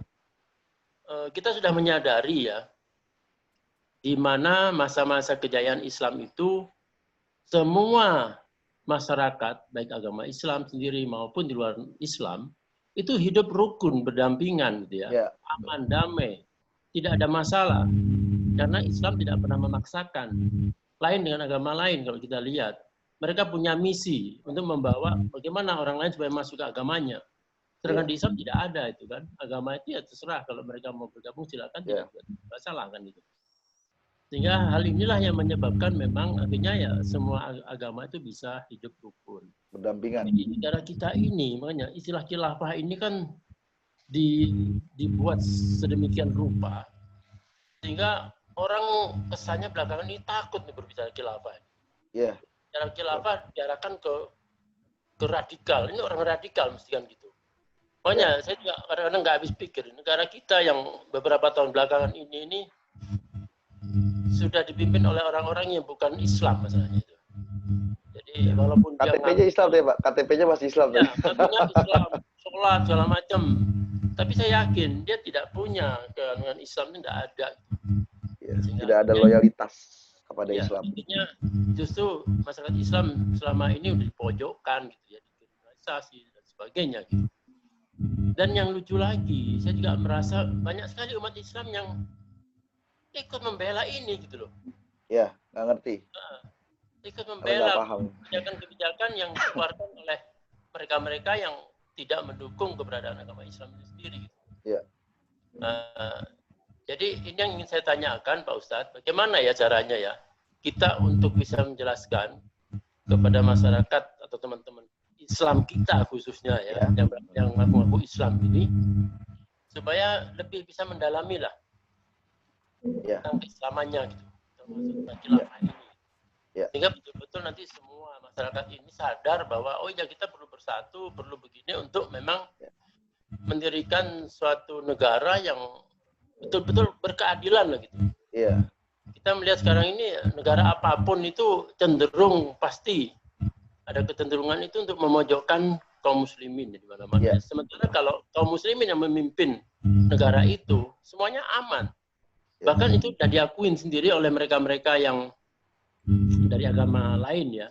kita sudah menyadari ya, di mana masa-masa kejayaan Islam itu semua masyarakat baik agama Islam sendiri maupun di luar Islam itu hidup rukun berdampingan gitu ya, aman damai, tidak ada masalah karena Islam tidak pernah memaksakan. lain dengan agama lain kalau kita lihat. Mereka punya misi untuk membawa bagaimana orang lain supaya masuk ke agamanya. Sedangkan di Islam tidak ada itu kan. Agama itu ya terserah, kalau mereka mau bergabung silakan, tidak masalah kan itu. Sehingga hal inilah yang menyebabkan memang akhirnya ya semua agama itu bisa hidup rukun. Berdampingan. Di negara kita ini, makanya istilah khilafah ini kan dibuat sedemikian rupa sehingga orang kesannya belakangan ini takut nih berbicara khilafah. Iya. Bicara khilafah diarahkan ke radikal. Ini orang radikal mesti kan gitu. Makanya saya juga kadang-kadang nggak habis pikir, negara kita yang beberapa tahun belakangan ini sudah dipimpin oleh orang-orang yang bukan Islam masalahnya itu. Jadi walaupun dia KTP-nya Islam ya Pak, KTP-nya masih Islam ya, katanya Islam, sholat segala macam. Tapi saya yakin dia tidak punya dengan Islam itu tidak ada. Ya, tidak ada loyalitas kepada Islam. Intinya justru masyarakat Islam selama ini udah dipojokkan gitu ya, dikriminalisasi dan sebagainya gitu. Dan yang lucu lagi, saya juga merasa banyak sekali umat Islam yang ikut membela ini gitu loh. Ya, nggak ngerti. Ikut membela paham. kebijakan-kebijakan yang dikeluarkan oleh mereka-mereka yang tidak mendukung keberadaan agama Islam itu sendiri. Gitu. Ya. Jadi ini yang ingin saya tanyakan Pak Ustadz, bagaimana ya caranya ya kita untuk bisa menjelaskan kepada masyarakat atau teman-teman Islam kita khususnya ya, yang mengaku Islam ini, supaya lebih bisa mendalami lah tentang keislamannya gitu, termasuk khilafah ini. Sehingga betul-betul nanti semua masyarakat ini sadar bahwa oh ya kita perlu bersatu, perlu begini untuk memang mendirikan suatu negara yang betul-betul berkeadilan lah gitu. Iya. Kita melihat sekarang ini negara apapun itu cenderung pasti ada kecenderungan itu untuk memojokkan kaum muslimin di mana-mana. Sementara kalau kaum muslimin yang memimpin negara itu semuanya aman. Bahkan itu sudah diakuin sendiri oleh mereka-mereka yang dari agama lain ya.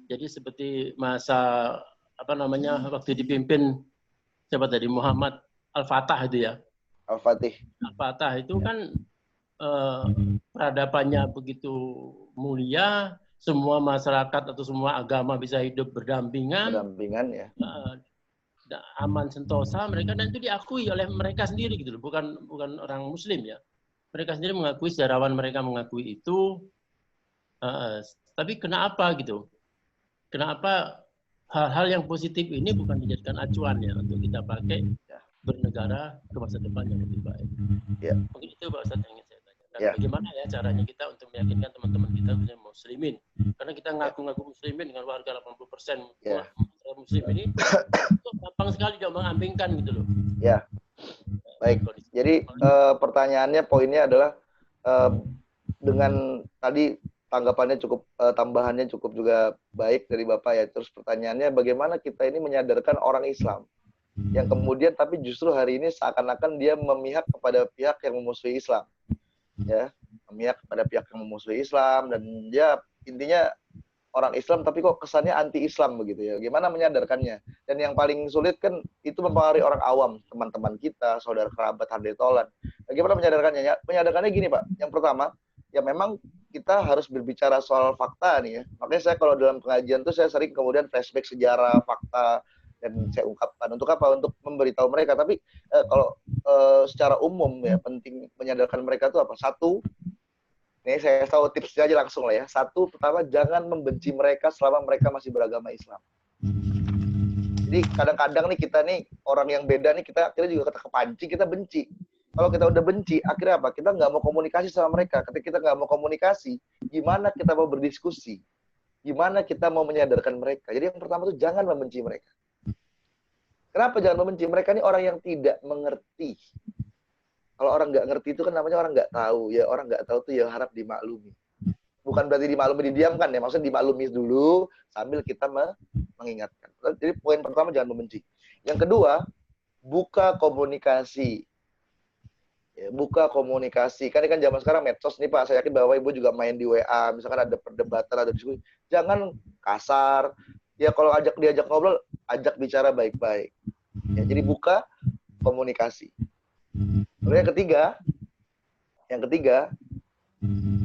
Jadi seperti masa waktu dipimpin siapa tadi Muhammad Al-Fatah itu ya. Al-Fatah itu kan peradabannya begitu mulia, semua masyarakat atau semua agama bisa hidup berdampingan ya. Aman sentosa mereka, dan itu diakui oleh mereka sendiri gitu loh, bukan orang muslim ya. Mereka sendiri mengakui, sejarawan mereka mengakui itu. Tapi kenapa gitu? Kenapa hal-hal yang positif ini bukan dijadikan acuan ya untuk kita pakai bernegara ke masa depan yang lebih baik? Mungkin itu Pak Ustadz yang ingin saya tanyakan. Bagaimana ya caranya kita untuk meyakinkan teman-teman kita khususnya muslimin? Karena kita ngaku-ngaku muslimin dengan warga 80% muslim ini, itu gampang sekali dia mengampingkan gitu loh. Ya. Baik. Jadi pertanyaannya, poinnya adalah dengan tadi tanggapannya cukup, tambahannya cukup juga baik dari Bapak ya. Terus pertanyaannya, bagaimana kita ini menyadarkan orang Islam yang kemudian tapi justru hari ini seakan-akan dia memihak kepada pihak yang memusuhi Islam, ya, memihak kepada pihak yang memusuhi Islam, dan dia intinya orang Islam tapi kok kesannya anti-Islam begitu ya. Gimana menyadarkannya? Dan yang paling sulit kan itu mempengaruhi orang awam, teman-teman kita, saudara kerabat, handetolan. Bagaimana menyadarkannya? Ya, menyadarkannya gini Pak. Yang pertama, ya memang kita harus berbicara soal fakta nih ya. Makanya saya kalau dalam pengajian tuh saya sering kemudian flashback sejarah, fakta, dan saya ungkapkan. Untuk apa? Untuk memberitahu mereka. Tapi kalau secara umum ya penting menyadarkan mereka itu apa? Satu, ini saya tahu tipsnya aja langsung lah ya. Satu, pertama, jangan membenci mereka selama mereka masih beragama Islam. Jadi kadang-kadang nih kita nih orang yang beda nih, kita akhirnya juga kepancing, kita benci. Kalau kita udah benci, akhirnya apa? Kita nggak mau komunikasi sama mereka. Ketika kita nggak mau komunikasi, gimana kita mau berdiskusi? Gimana kita mau menyadarkan mereka? Jadi yang pertama tuh jangan membenci mereka. Kenapa jangan membenci? Mereka ini orang yang tidak mengerti. Kalau orang nggak ngerti itu kan namanya orang nggak tahu. Ya orang nggak tahu tuh ya harap dimaklumi. Bukan berarti dimaklumi didiamkan ya. Maksudnya dimaklumi dulu sambil kita mengingatkan. Jadi poin pertama jangan membenci. Yang kedua, buka komunikasi. Ya, buka komunikasi. Kan ini kan zaman sekarang medsos nih Pak. Saya yakin bahwa Ibu juga main di WA. Misalkan ada perdebatan, ada diskusi. Jangan kasar. Ya kalau diajak ngobrol, ajak bicara baik-baik. Ya, jadi buka komunikasi. Lalu yang ketiga,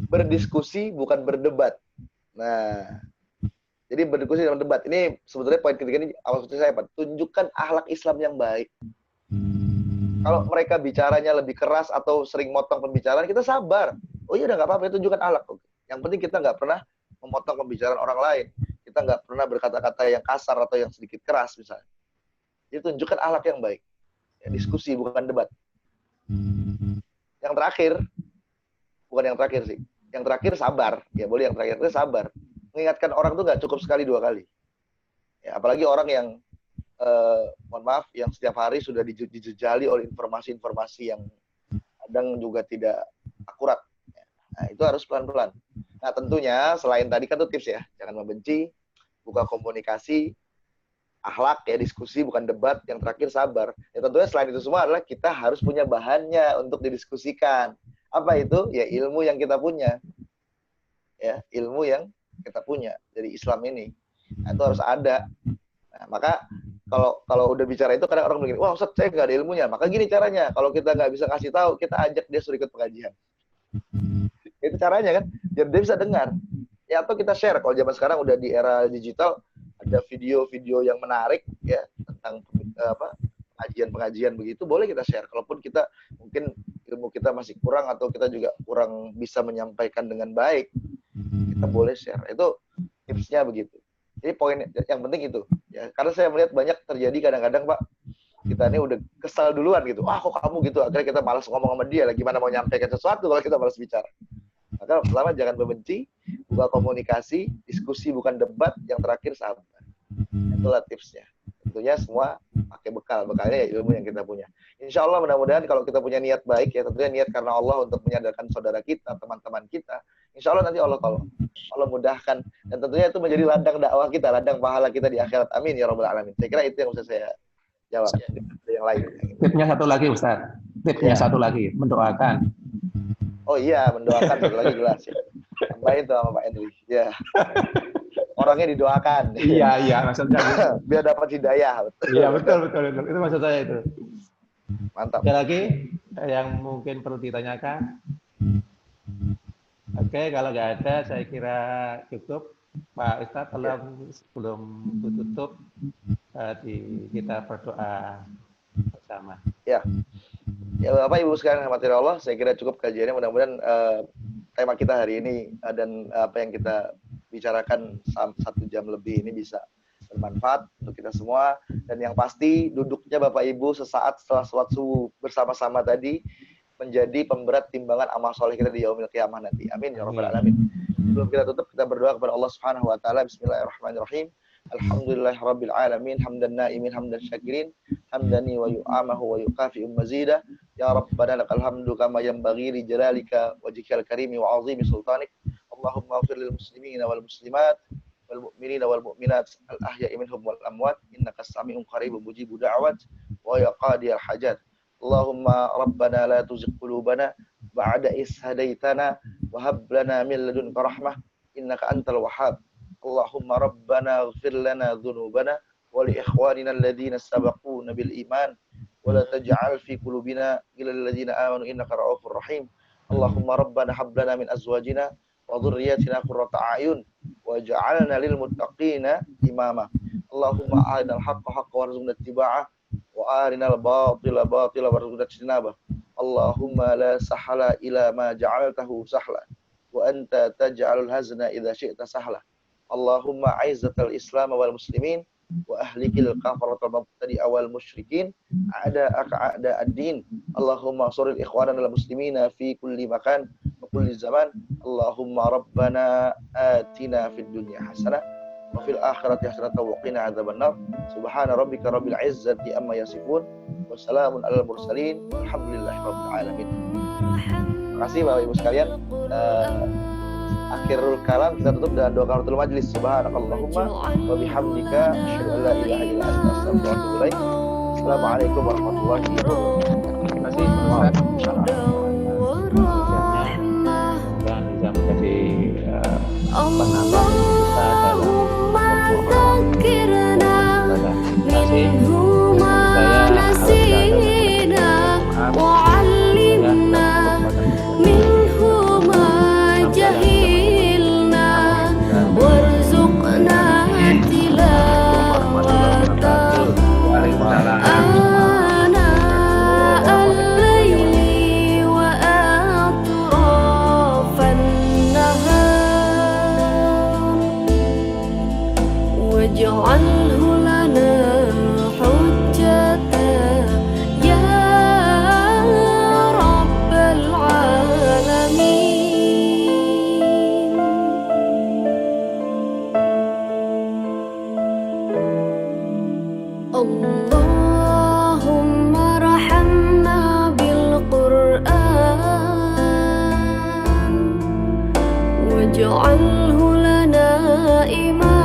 berdiskusi bukan berdebat. Nah, jadi berdiskusi dalam debat. Ini sebetulnya poin ketiga ini awal saya Pak. Tunjukkan akhlak Islam yang baik. Kalau mereka bicaranya lebih keras atau sering motong pembicaraan, kita sabar. Oh iya udah nggak apa-apa, tunjukkan akhlak. Yang penting kita nggak pernah memotong pembicaraan orang lain. Kita nggak pernah berkata-kata yang kasar atau yang sedikit keras misalnya. Jadi tunjukkan akhlak yang baik. Ya, diskusi bukan debat. Yang terakhir, bukan yang terakhir sih. Yang terakhir sabar. Ya boleh yang terakhir itu sabar. Mengingatkan orang tuh nggak cukup sekali 2 kali. Ya, apalagi orang yang mohon maaf, yang setiap hari sudah dijejali oleh informasi-informasi yang kadang juga tidak akurat. Nah, itu harus pelan-pelan. Nah, tentunya selain tadi kan itu tips ya, jangan membenci, buka komunikasi, akhlak ya, diskusi bukan debat, yang terakhir sabar. Ya tentunya selain itu semua adalah kita harus punya bahannya untuk didiskusikan. Apa itu? Ya ilmu yang kita punya. Ya, ilmu yang kita punya dari Islam ini. Nah, itu harus ada. Nah, maka kalau udah bicara itu kadang orang begini, wah Ustaz saya nggak ada ilmunya. Maka gini caranya, kalau kita nggak bisa kasih tahu, kita ajak dia suruh ikut pengajian. Itu caranya kan, biar dia bisa dengar. Ya atau kita share, kalau zaman sekarang udah di era digital, ada video-video yang menarik ya tentang pengajian-pengajian begitu, boleh kita share. Kalaupun kita mungkin ilmu kita masih kurang atau kita juga kurang bisa menyampaikan dengan baik, kita boleh share. Itu tipsnya begitu. Jadi poin yang penting itu ya, karena saya melihat banyak terjadi kadang-kadang Pak, kita ini udah kesal duluan gitu, wah kok kamu gitu, akhirnya kita malas ngomong sama dia, gimana mau nyampaikan sesuatu kalau kita malas bicara. Maka pertama jangan membenci, buka komunikasi, diskusi bukan debat, yang terakhir sabar. Itulah tipsnya. Tentunya semua pakai bekalnya ya ilmu yang kita punya. Insya Allah mudah-mudahan kalau kita punya niat baik ya, tentunya niat karena Allah untuk menyadarkan saudara kita, teman-teman kita, insya Allah nanti Allah tolong, Allah mudahkan, dan tentunya itu menjadi ladang dakwah kita, ladang pahala kita di akhirat. Amin ya rabbal alamin. Saya kira itu yang bisa saya jawab. Ada yang lain. Tipsnya satu lagi Ustaz. Tipsnya satu lagi, mendoakan. Oh iya, mendoakan satu lagi jelas ya. Tambahin tuh sama Pak Henry. Ya. Orangnya didoakan. Iya, maksudnya gitu. Biar dapat hidayah. Iya, betul. Itu maksud saya itu. Mantap. Ada lagi yang mungkin perlu ditanyakan? Oke, kalau nggak ada, saya kira cukup. Pak Ustadz, tolong sebelum tutup, kita berdoa bersama. Ya, Bapak Ibu sekalian rahmati Allah, saya kira cukup kajiannya. Mudah-mudahan tema kita hari ini dan apa yang kita bicarakan 1 jam lebih ini bisa bermanfaat untuk kita semua. Dan yang pasti duduknya Bapak Ibu sesaat setelah sholat subuh bersama-sama tadi menjadi pemberat timbangan amal soleh kita di yaumil qiyamah nanti. Amin ya rabbal alamin. Sebelum kita tutup, kita berdoa kepada Allah Subhanahu wa taala. Bismillahirrahmanirrahim. Alhamdulillahirabbil alamin, hamdan naimin, hamdan syakirin, hamdani wa yu'amahu wa yukafi'u mazida. Ya rabbana lakal hamdu kama yanbaghi li jalalika wajhikal karimi wa 'azimi sultanik. Allahumma ighfir lil muslimina wal muslimat wal mu'minina wal mu'minat al ahya'i minhum wal amwat innaka sami'un qaribun mujibud da'wat wa ya qadiyal hajat. Allahumma rabbana la tuzigh qulubana ba'da idh hadaitana wa hab lana min ladunka rahmah innaka antal wahhab. Allahumma rabbana ighfir lana dhunubana wa li ikhwanina alladhina sabaquna bil iman wa la taj'al fi qulubina ghillan lil ladzina amanu innaka ra'ufur rahim. Allahumma rabbana hab lana min azwajina wa dhurriyyatina qurrata a'yun waj'alna lil muttaqina imama. Allahumma arinal haqqa haqqan warzuqna ittiba'ah wa arinal batila batila warzuqna ijtinabah. Allahumma la sahla ila ma ja'altahu sahla wa anta taj'alul hazna idza syi'ta sahla. Allahumma aizzatal islam wal muslimin wa ahlikil kafaratal mubtadi'a wal musyrikin a'da'aka a'da'ad-din. Allahumma ansuril ikhwanana al muslimina fi kulli makan wa kulli zaman. Allahumma rabbana atina fid dunya hasanah wa fil akhirati hasanah wa qina adzabannar. Subhana rabbika rabbil izzati amma yasifun wa salamun alal mursalin walhamdulillahi rabbil alamin. Terima kasih Bapak Ibu sekalian. Akhirul kalam kita tutup dengan doa kafaratul majlis. Subhanakallahumma wa bihamdika asyhadu an la ilaha illa anta astaghfiruka wa atubu ilaik. Assalamualaikum warahmatullahi wabarakatuh. Terima kasih Ustaz. Dan bisa menjadi penambah kita dalam bersyukur. اللهم ارحمنا بالقرآن واجعله لنا إماما